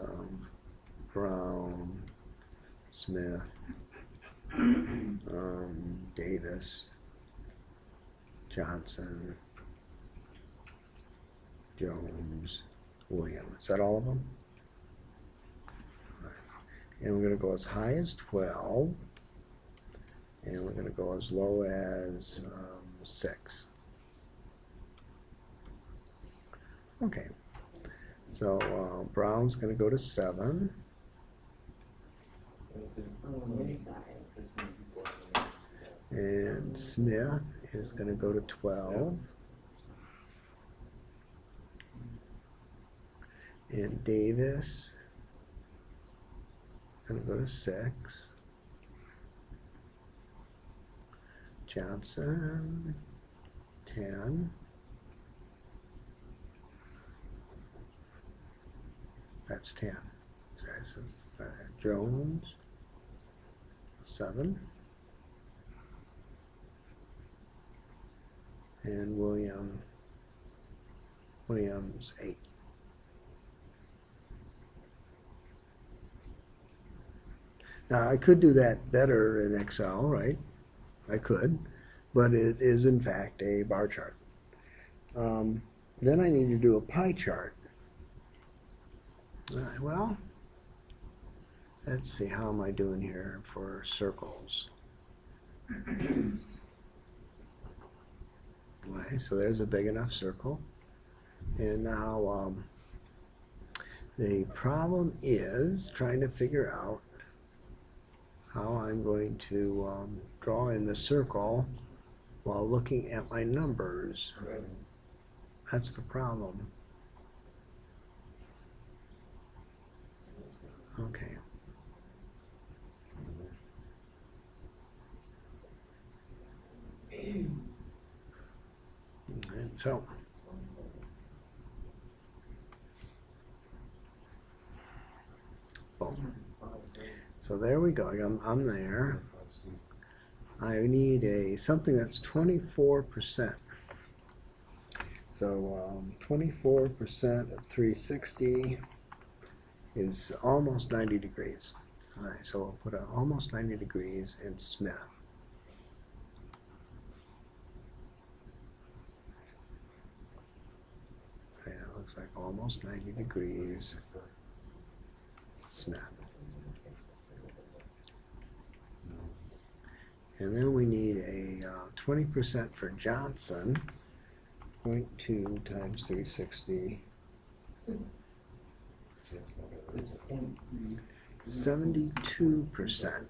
Brown, Smith, Davis, Johnson, Jones, William. Is that all of them? And we're going to go as high as 12, and we're going to go as low as 6. Okay, so Brown's going to go to 7. And Smith is going to go to 12. And Davis is going to go to 6. Johnson, 10. That's 10. Jones, 7. And Williams, 8. Now I could do that better in Excel, right? I could, but it is in fact a bar chart. Then I need to do a pie chart. Well, let's see, how am I doing here for circles? Okay, so there's a big enough circle. And now the problem is trying to figure out how I'm going to draw in the circle while looking at my numbers. That's the problem. Okay. And so boom. So there we go. I'm there. I need something that's 24%. So 24% of 360 is almost 90 degrees. All right, so we'll put almost 90 degrees in Smith. Okay, it looks like almost 90 degrees Smith. And then we need a 20% for Johnson. 0.2 times 360. 72%.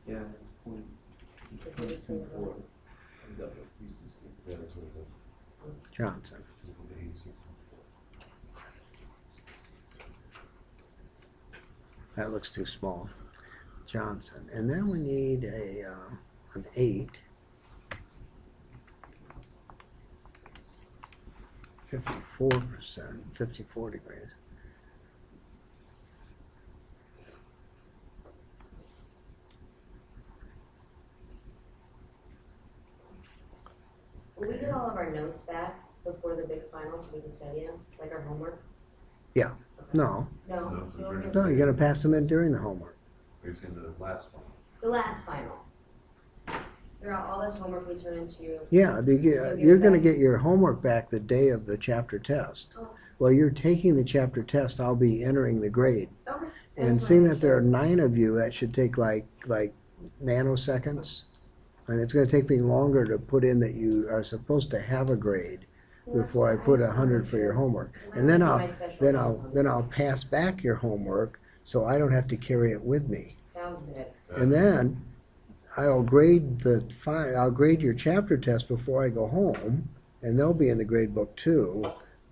Yeah, Johnson. That looks too small. Johnson. And then we need an 8. 54%, 54 degrees. Will we get all of our notes back before the big final so we can study them, like our homework? Yeah. No, No? No, so during no, you're gonna pass them in during the homework. Are you saying the last one? The last final. Throughout all this homework we turn into, Yeah, You'll get you're it gonna back? get your homework back the day of the chapter test. Oh. While you're taking the chapter test, I'll be entering the grade. okay. And That's seeing fine, that there are sure. 9 of you, that should take like nanoseconds. And it's gonna take me longer to put in that you are supposed to have a grade Well, that's before I fine. put just wanna 100 make for your sure. homework. 'Cause And then I'm I'll, making my special then notes I'll, on then this. I'll pass back your homework so I don't have to carry it with me. Sounds good. And then I'll grade I'll grade your chapter test before I go home, and they'll be in the grade book too,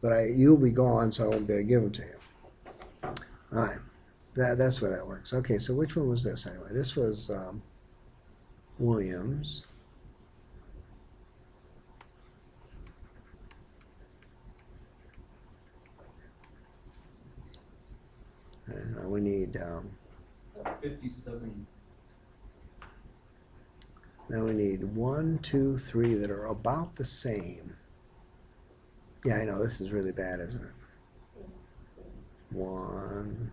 but you'll be gone, so I won't be able to give them to you. All right, that's where that works. Okay, so which one was this anyway? This was Williams. And we need 57. now we need 1, 2, 3 that are about the same. Yeah, I know this is really bad, isn't it? 1,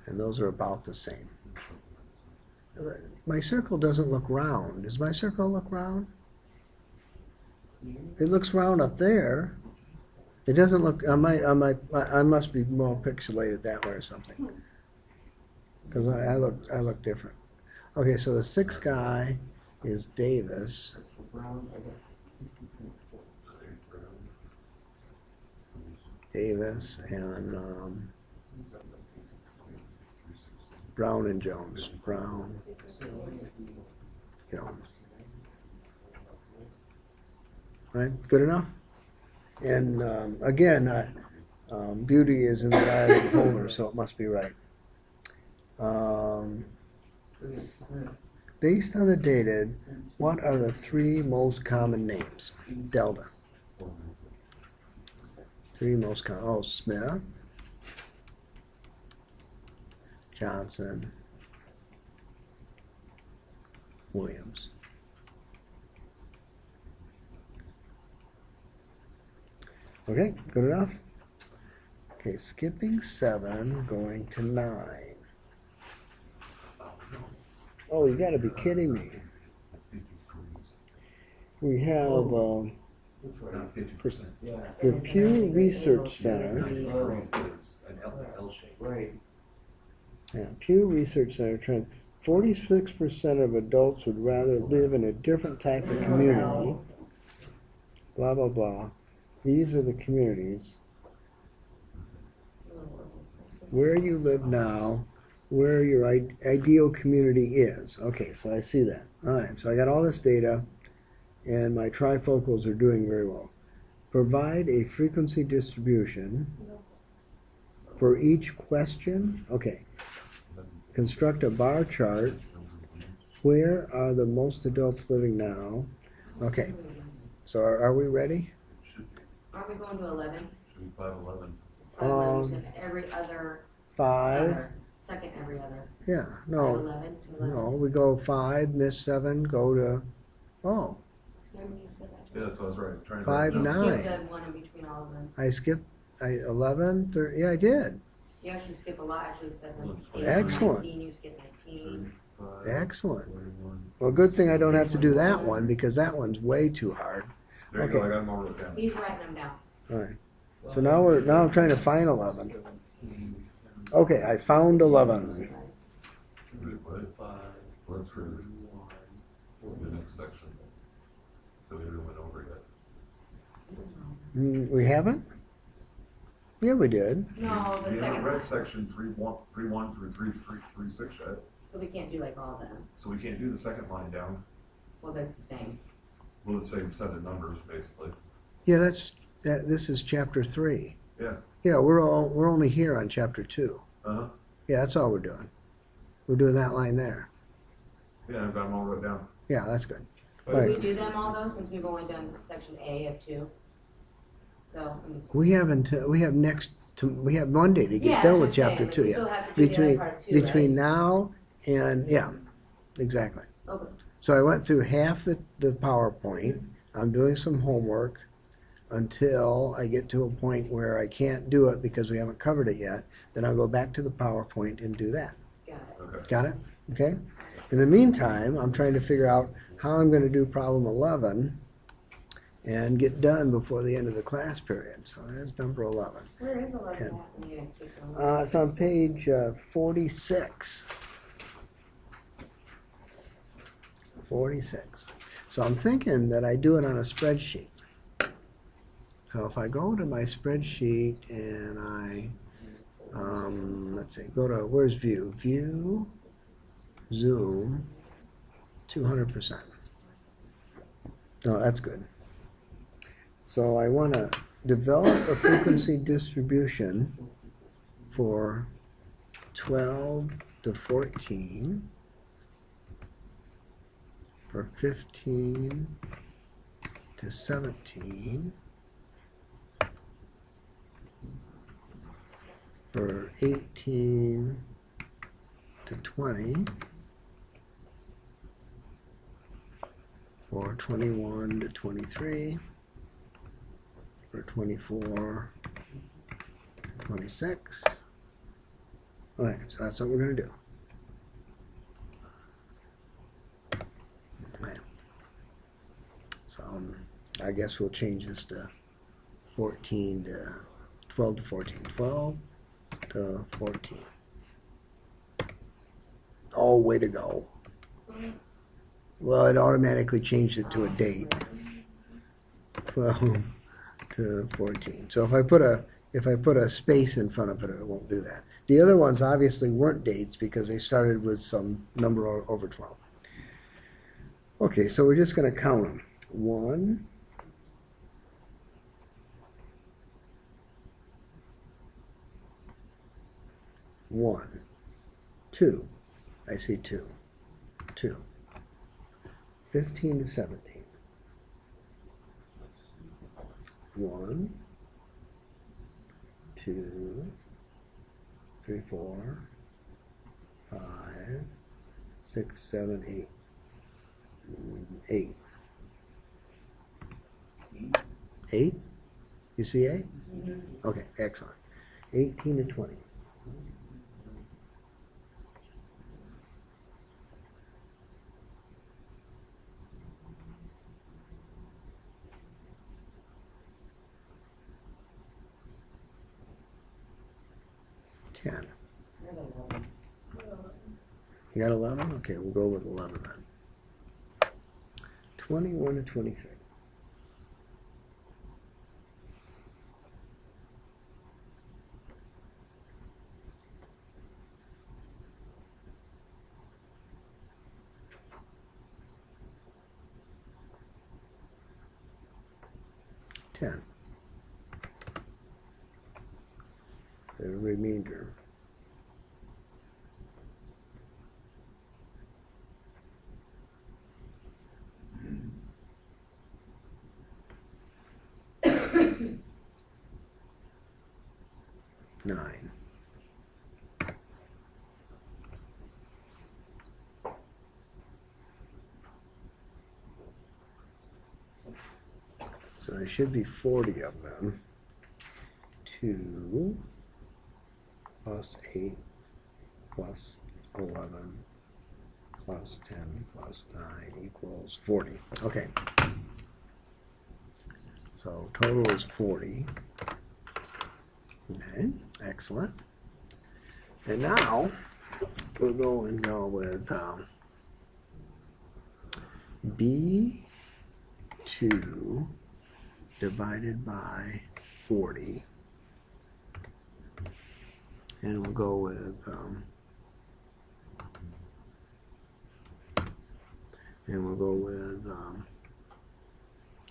and those are about the same. My circle doesn't look round. Does my circle look round? It looks round up there. It doesn't look. I must be more pixelated that way or something. Because I look different. Okay, so the 6th guy is Davis. Brown, I got 52. Davis and Brown and Jones. Brown, Jones. Right? Good enough? And again, beauty is in the eye of the beholder, so it must be right. Based on the dated, what are the 3 most common names? Delta. 3 most common. Oh, Smith, Johnson, Williams. Okay, good enough? Okay, skipping 7, going to 9. Oh, you gotta be kidding me. We have Not 50%. Yeah, the Pew Research Center. Degrees is an L shape. right. Yeah, Pew Research Center trend. 46% of adults would rather live in a different type of community. Blah, blah, blah. These are the communities. Where you live now, where your ideal community is. Okay, so I see that. All right, so I got all this data, and my trifocals are doing very well. Provide a frequency distribution for each question. Okay. Construct a bar chart. Where are the most adults living now? Okay, so are we ready? Aren't we going to 11? Should be 511. It's 511, you said every other, 5. other, second every other. Yeah, no, 511 to 11. no, we go 5, miss 7, go to, oh, Remember you said that? Yeah, that's what I was right. Trying to 5, You write down. 9. skipped the one in between all of them. I skipped 11, 30, yeah, I did. You actually skipped a lot, actually 7, 8, Excellent. 19, you skipped 19. 35, Excellent. 41. Well, good thing I don't have to do that one because that one's way too hard. There you go, Okay. I got them all wrote down. He's writing them down. All right, so now I'm trying to find 11. Okay, I found 11. Wait, what? Well, that's for the next section. That we haven't went over yet. We haven't? Yeah, we did. No, the We second haven't one. read section 3.1 through 3.6 yet, So we can't do like all of them. so we can't do the second line down. Well, that's the same. Well, the same set of numbers, basically. Yeah, this is chapter 3. Yeah. Yeah, we're only here on chapter 2. Uh-huh. Yeah, that's all we're doing. We're doing that line there. Yeah, I've got them all wrote down. Yeah, that's good. Did Right. we do them all though, since we've only done section A of 2? So, let me see. We have Monday to get Yeah, done that's with what I'm chapter saying, 2. we Yeah, still have to do the other part too, right? between now and yeah, exactly. Okay. So I went through half the PowerPoint. I'm doing some homework until I get to a point where I can't do it because we haven't covered it yet. Then I'll go back to the PowerPoint and do that. Got it. Okay. Got it? Okay? In the meantime, I'm trying to figure out how I'm going to do problem 11 and get done before the end of the class period. So that's number 11. Where is 11 at? Yeah, keep going. It's on page 46. 46. So I'm thinking that I do it on a spreadsheet. So if I go to my spreadsheet and I, let's see, go to, where's view? View, zoom, 200%. No, that's good. So I want to develop a frequency distribution for 12 to 14, for 15 to 17, for 18 to 20, for 21 to 23, for 24 to 26. Okay, so that's what we're going to do. Okay. So I guess we'll change this to 14 to 12 to 14. 12 to 14. Oh, way to go. Well, it automatically changed it to a date. 12 to 14. So if I put a space in front of it, it won't do that. The other ones obviously weren't dates because they started with some number over 12. Okay, so we're just going to count them. 1, 1, 2. I see 2. 2. 15 to 17. 1, 2, 3, 4, 5, 6, 7, 8. 8. 8? You see 8? Okay, excellent. 18 to 20. 10. You got 11? Okay, we'll go with 11 then. 21 to 23. 10. The remainder. Nine. So there should be 40 of them. 2 plus 8 plus 11 plus 10 plus 9 equals 40. Okay. So total is 40. Okay, excellent. And now we'll go and go with B2 divided by 40. And we'll go with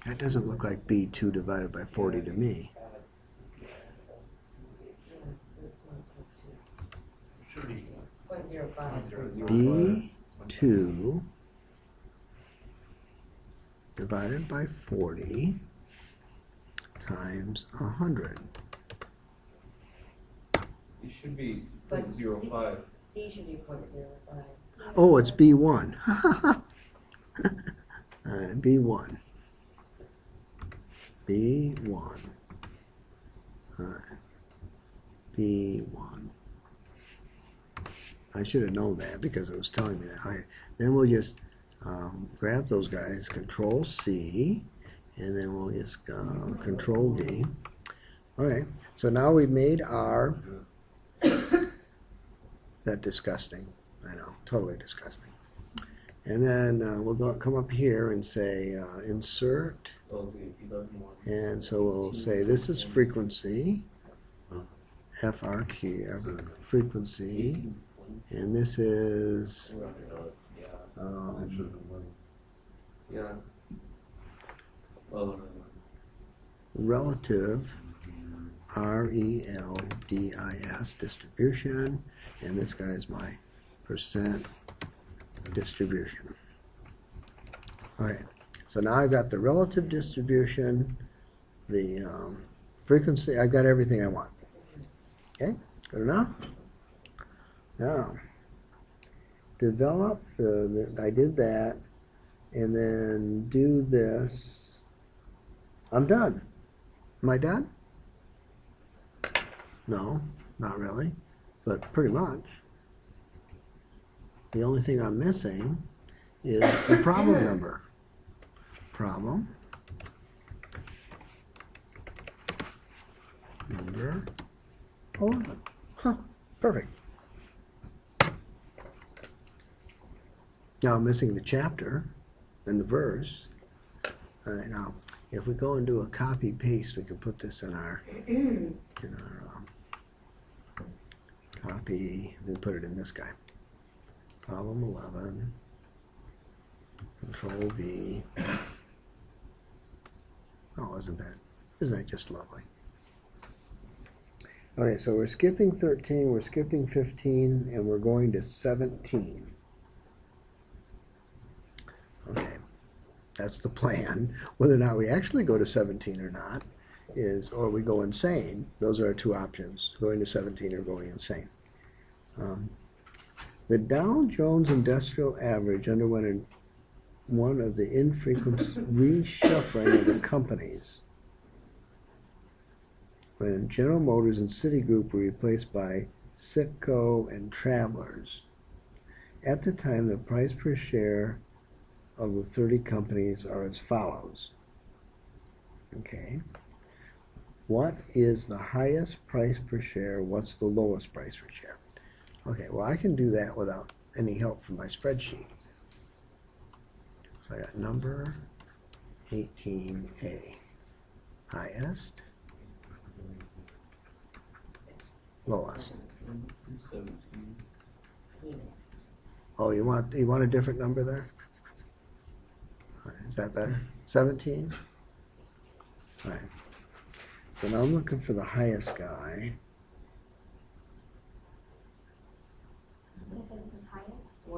that doesn't look like B2 divided by 40 to me. Should be 0.05. B2 divided by 40 times 100. It should be But 0.05. C should be 0.05. Oh, it's B1. B1. B1. B1. I should have known that because it was telling me that. Okay. Then we'll just grab those guys, Control C, and then we'll just Control V. Okay, so now we've made our, that disgusting, I know, totally disgusting. And then we'll come up here and say insert, and so we'll say this is frequency, FRQ, frequency, and this is Yeah. relative, RELDIS, distribution, and this guy's my percent distribution. Okay, so now I've got the relative distribution, the frequency, I've got everything I want. Okay, good enough? Now, develop I did that, and then do this. I'm done. Am I done? No, not really, but pretty much. The only thing I'm missing is the problem number. Problem number 11. Huh, perfect. Now I'm missing the chapter and the verse. All right, now if we go and do a copy paste, we can put this in our copy. We put it in this guy. Problem 11. Control V. Oh, isn't that just lovely? Okay, so we're skipping 13, we're skipping 15, and we're going to 17. Okay, that's the plan. Whether or not we actually go to 17 or not or we go insane. Those are our two options, going to 17 or going insane. The Dow Jones Industrial Average underwent one of the infrequent reshuffling of the companies when General Motors and Citigroup were replaced by Citco and Travelers. At the time, the price per share of the 30 companies are as follows. Okay. What is the highest price per share? What's the lowest price per share? Okay, well, I can do that without any help from my spreadsheet. So I got number 18A. Highest, lowest. Oh, you want a different number there? All right, is that better? 17? All right. So now I'm looking for the highest guy.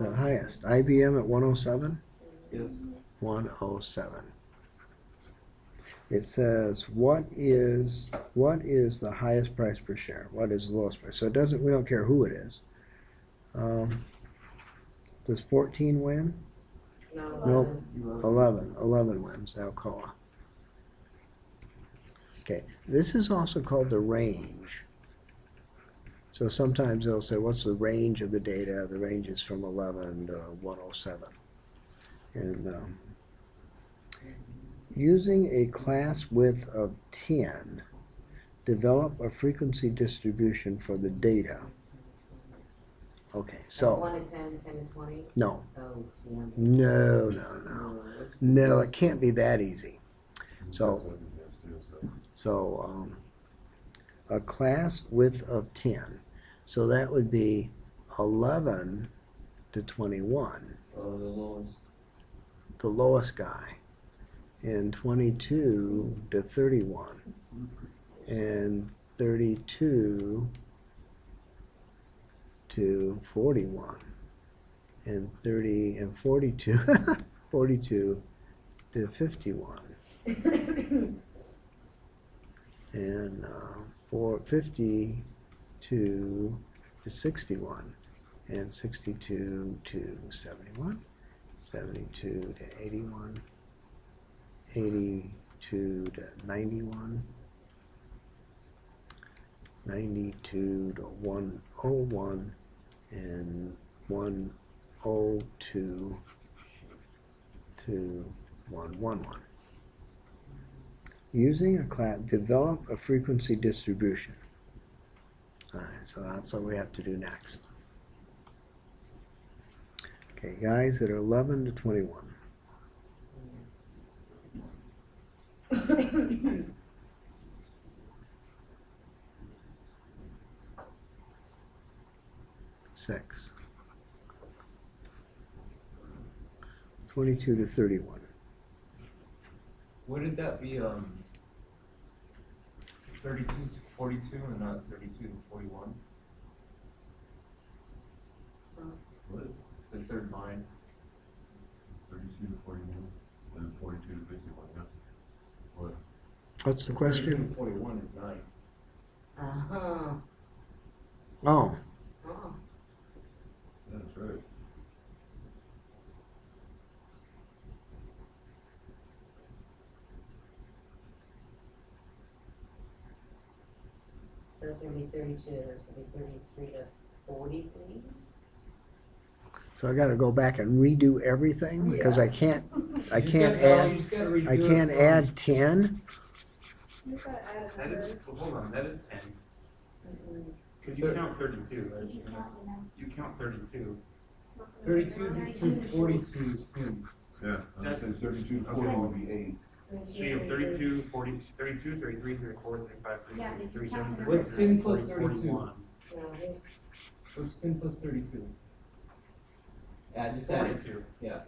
The highest. IBM at 107? Yes. 107. It says what is the highest price per share? What is the lowest price? So it doesn't. We don't care who it is. Does 14 win? No, Nope. 11. 11 wins. Alcoa. Okay. This is also called the range. So sometimes they'll say, what's the range of the data? The range is from 11 to 107. And using a class width of 10, develop a frequency distribution for the data. Okay, so 1 to 10, 10 to 20. no, Oh, see, I'm- no, it can't be that easy. So a class width of 10. So that would be 11 to 21, The lowest. the lowest guy, and 22 to 31, and 32 to 41, and 30 and 42 42 to 51, and 52 to 61, and 62 to 71, 72 to 81, 82 to 91, 92 to 101, and 102 to 111. Using a class, develop a frequency distribution. All right, so that's what we have to do next. Okay, guys that are 11 to 21. Six. 22 to 31. Wouldn't that be 32 to 42 and not 32 to 41? What? The third line. 32 to 41, and 42 to 51, yeah. What? What's the 32 question? to 41 is 9. Uh-huh. Oh, Oh. That's right. So it's gonna be 32, it's gonna be 33 to 43? so I got to go back and redo everything because I can't You just gotta redo I it can't from- add 10. You gotta add a That number. is, well, hold on, that is 10. Because you count 32, right? You count, you know. You count 32. 32 to 42 is 10. Yeah, I'm saying 32 to 40 would be 8. So you have 32, 40, 32, 33, 34, 35, Yeah, 36, if you 37, count the 38, What's 10 plus 40, 32? 41. No, What's 10 plus 32? Yeah, just add it. 42. Yeah.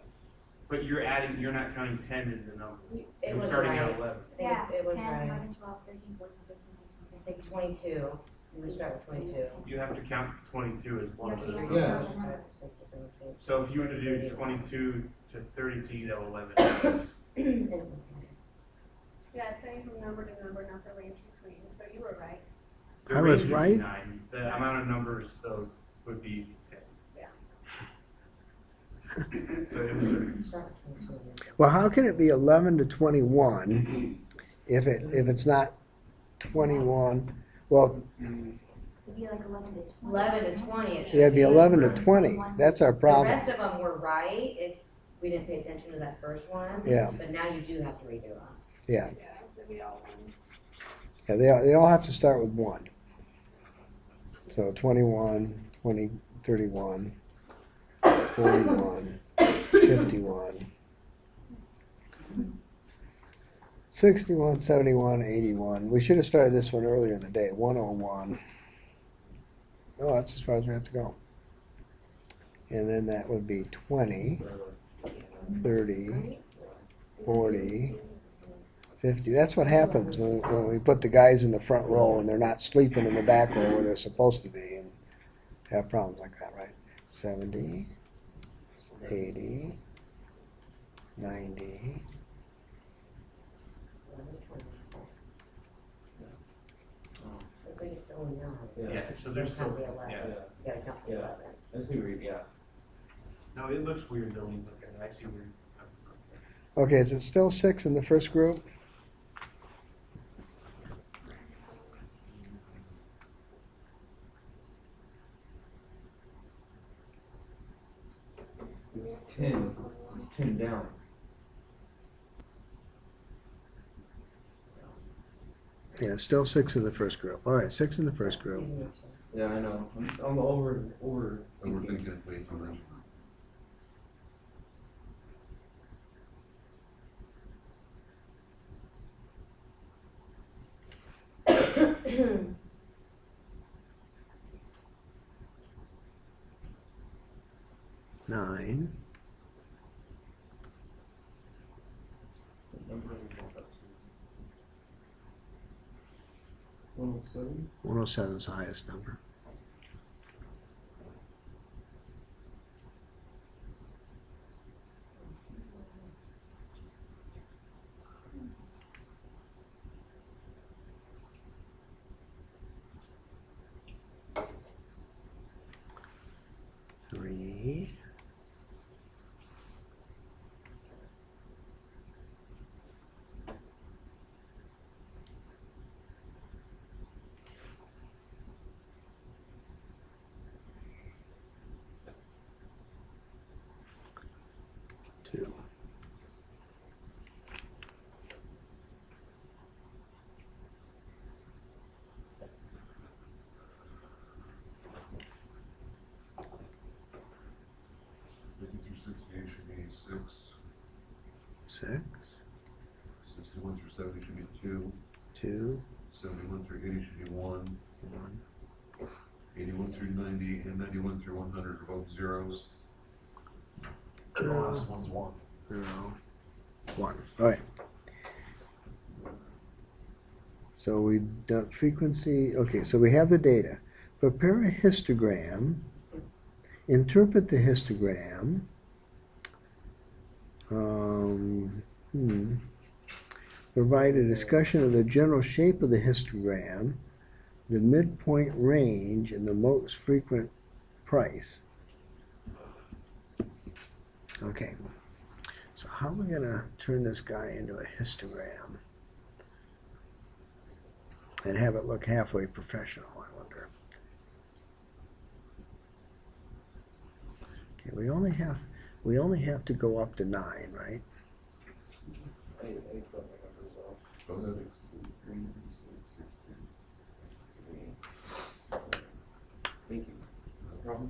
But you're adding, you're not counting 10 as the number. it You're was starting right. at 11. I think Yeah, it was 10, right. 11, 12, 13, 14, 15, 16, 17. Take 22, and we start with 22. You have to count 22 as one of Yeah, so those. you Yeah. count the number. So if you were to do 22 to 32, you'd have 11. And it was right. Yeah, it's saying from number to number, not the range between, so you were right. The I was range would be right. 9. The amount of numbers, though, would be 10. So it was a, Start with 22. Well, how can it be 11 to 21 if it's not 21? Well, It'd be like 11 to 20. 11 to 20, it should it'd be 11 to be. 20. That's our The problem. rest of them were right if we didn't pay attention to that first one. Yeah. But now you do have to redo them. Yeah, Yeah, it'd be all ones. yeah, they all have to start with 1. So 21, 20, 31, 41, 51, 61, 71, 81. We should have started this one earlier in the day, 101. Oh, that's as far as we have to go. And then that would be 20, 30, 40, 50. That's what happens when we put the guys in the front row and they're not sleeping in the back row where they're supposed to be and have problems like that, right? 70, 80, 90. 11 to 20. Looks like it's only 9. yeah, so there's Don't count still, the 11. yeah. You gotta count the Yeah. 11. I see where you, yeah. No, it looks weird though when you look at it. I see weird. Okay, is it still 6 in the first group? It's 10. It's 10 down. Yeah, still 6 in the first group. All right, 6 in the first group. Yeah, I know. I'm over Overthinking it way too much. Nine. Number of 107. 107 is the highest number. Three. 2. Through 68 should be 6. 6. 61 through 70 should be 2. 2. 71 through 80 should be 1. 1. 81 through 90 and 91 through 100 are both zeros. The Zero. last one's 1. 0. 1. All right. So we've done frequency. Okay, so we have the data. Prepare a histogram. Interpret the histogram. Provide a discussion of the general shape of the histogram, the midpoint range, and the most frequent price. Okay, so how are we going to turn this guy into a histogram and have it look halfway professional, I wonder? Okay, we only have to go up to 9, right? I got my numbers off. Go ahead. 3, 6, 16. Thank you. No problem.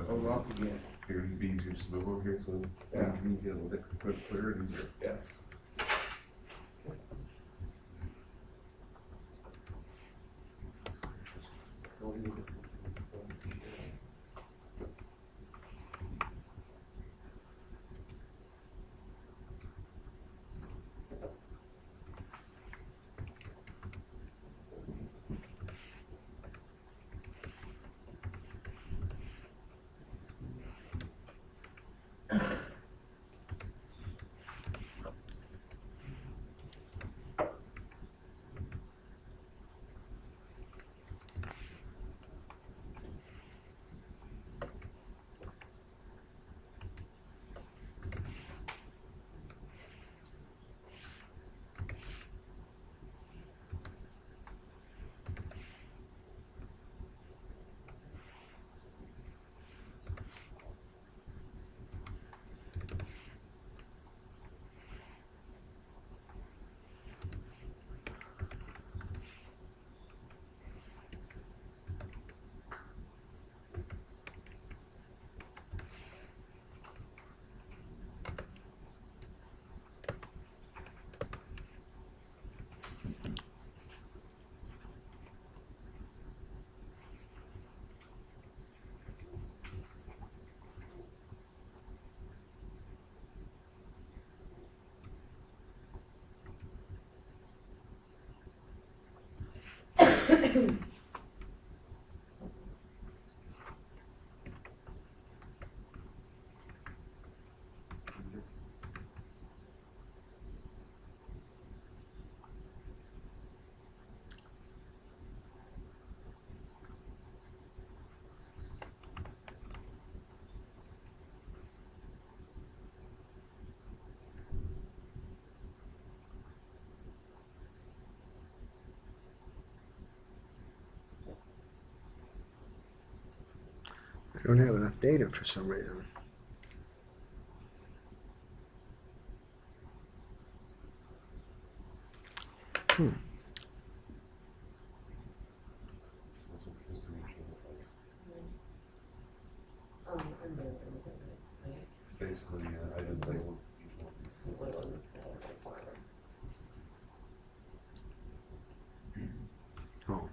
Oh, off again. Here, it'd be easier to move over here so Yeah. you can get a little bit clearer and easier. Yeah. I don't have enough data for some reason. I'm doing it. Basically, I didn't label each one. Oh,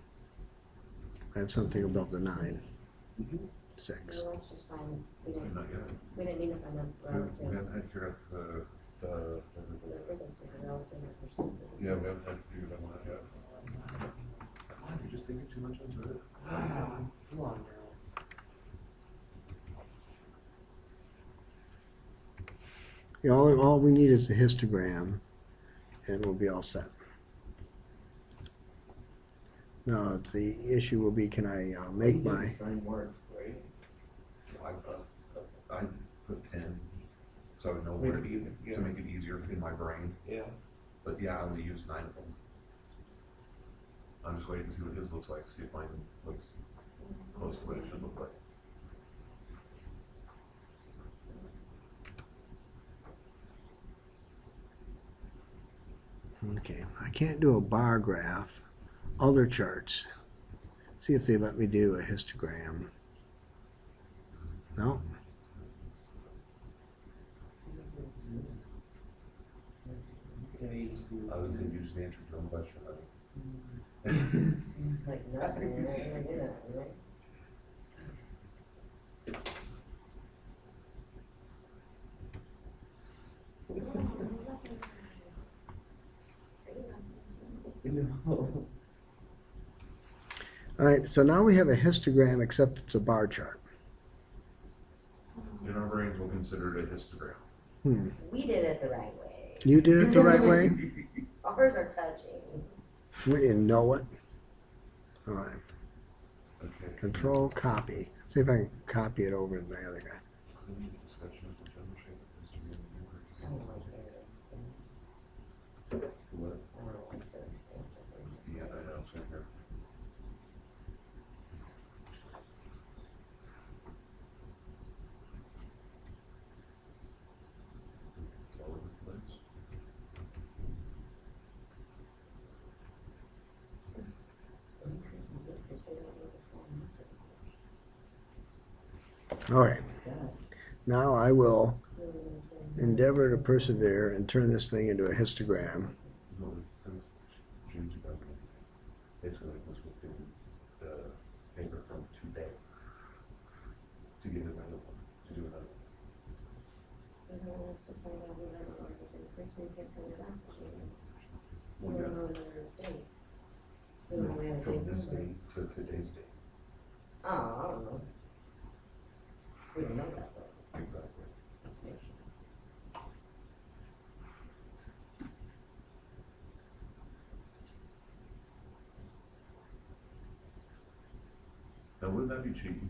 I have something above the 9. 6. No, that's just fine. We didn't, Not yet. we didn't need to find out We relative. haven't had to figure out the The frequency, the relative percentage. yeah, we haven't had to figure that one out yet. Why are you just thinking too much into it? Come on now. Yeah, all we need is the histogram, and we'll be all set. Now, the issue will be, can I make my... Nine words, right? I put 10, so I know Make where it even, yeah. to make it easier in my brain. Yeah. But yeah, I only use 9 of them. I'm just waiting to see what his looks like, see if mine looks close to what it should look like. I can't do a bar graph. Other charts. See if they let me do a histogram. No. I was gonna say, you just answered your own question, honey. Like nothing, you're not gonna do that, right? All right, so now we have a histogram except it's a bar chart. In our brains, we'll consider it a histogram. We did it the right way. You did it the right way? Ours are touching. We didn't know it. All right, Okay. control copy. See if I can copy it over to the other guy. Discussion of the general shape of histogram. Oh my goodness. What? I don't like to. Yeah, I know, same here. It's all over the place. All right, now I will endeavor to persevere and turn this thing into a histogram. No, it's since June 2008. Basically, it was within the paper from today to get another one, to do another one. There's no one else to find out who that was, and the first one can't find it out. We Well, don't yeah. know another date. We don't know we have a From date this somewhere. date to today's date. Oh, I don't know. We don't know that though. Exactly. Now, wouldn't that be cheating?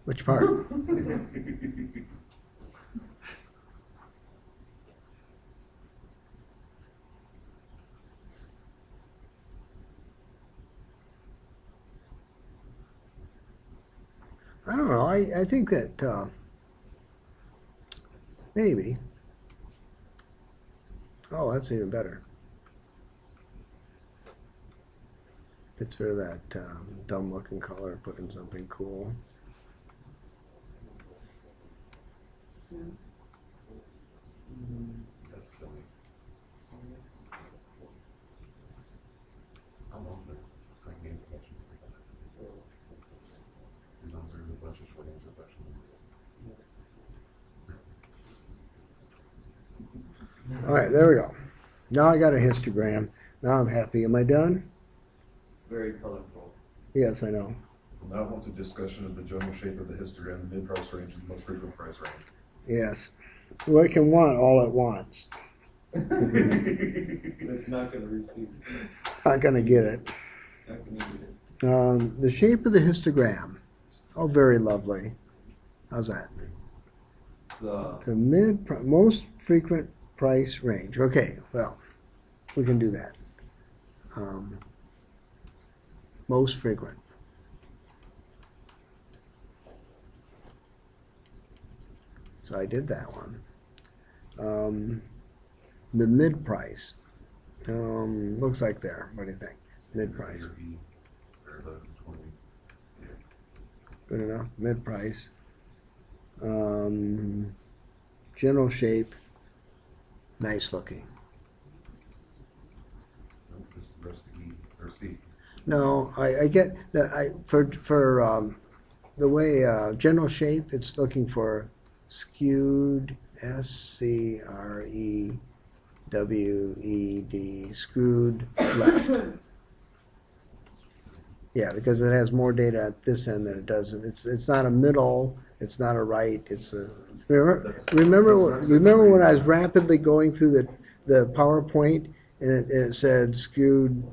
Which part? I don't know. I think that maybe. Oh, that's even better. It's for that dumb-looking color, put in something cool. That's killing. I'm on the like names of questions. As long as there's a bunch of short names of questions. All right, there we go. Now I got a histogram. Now I'm happy. Am I done? Very colorful. Yes, I know. Well, now wants a discussion of the general shape of the histogram, the mid-price range, and the most frequent price range. Yes. Well, it can want all at once. It's not gonna receive, Not gonna get it. not gonna get it. The shape of the histogram. Oh, very lovely. How's that? So, The most frequent price range. Okay, well, we can do that. Most frequent. So I did that one. The mid price. Looks like there. What do you think? Mid price. Or E, or 11, 20. Good enough. Mid price. General shape. Nice looking. No, this is the rest of E, or C. No, I get that. For the way general shape, it's looking for skewed, SCREWED, screwed left. Yeah, because it has more data at this end than it does. It's not a middle. It's not a right. It's a. Remember when I was rapidly going through the PowerPoint and it said skewed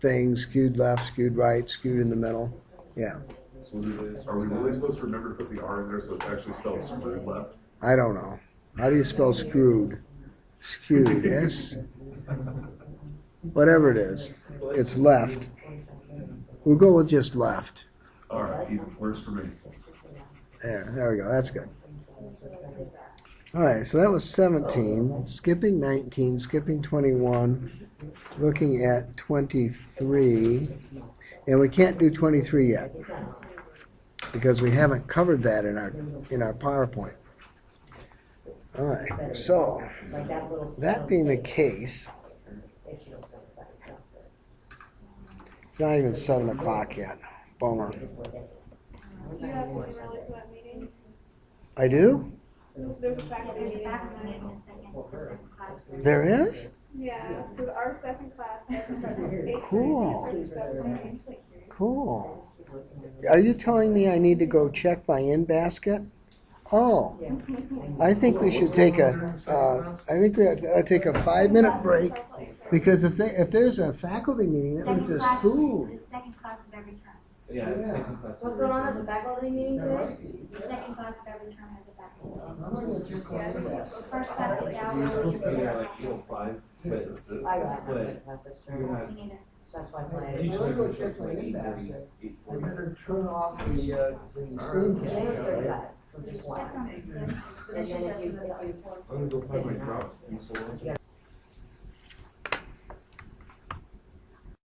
things, skewed left, skewed right, skewed in the middle. Yeah. So are we really supposed to remember to put the R in there so it's actually spelled screwed left? I don't know. How do you spell screwed? Skewed. S. Whatever it is. It's left. We'll go with just left. All right, E works for me. There we go. That's good. All right, so that was 17. Skipping 19, skipping 21. looking at 23, and we can't do 23 yet because we haven't covered that in our PowerPoint. All right, so that being the case, it's not even 7 o'clock yet. Bummer. You have to be early for that meeting. I do? There's a faculty There's a meeting faculty tonight. meeting the second class. There is? Yeah, because our second class doesn't start till 8:30. Cool. It starts at 7:30. Cool. Are you telling me I need to go check my in-basket? Oh, I think we should take a 5-minute break, because if there's a faculty meeting, that means there's food. The second class of every term. Yeah, the second class. What's going on at the faculty meeting today? The second class of every term has a faculty meeting. Yeah, The first class is out. You're supposed to be there like 8:05, but That's it. I got But it, that's you're true. not. We need it. So that's why my. Teachers I'm gonna go are check my like 8:30, in-basket. 8:40. better turn off the screen Today was capture. 35 for just That one. sounds good. And then if you, I'm gonna go find my drops. you got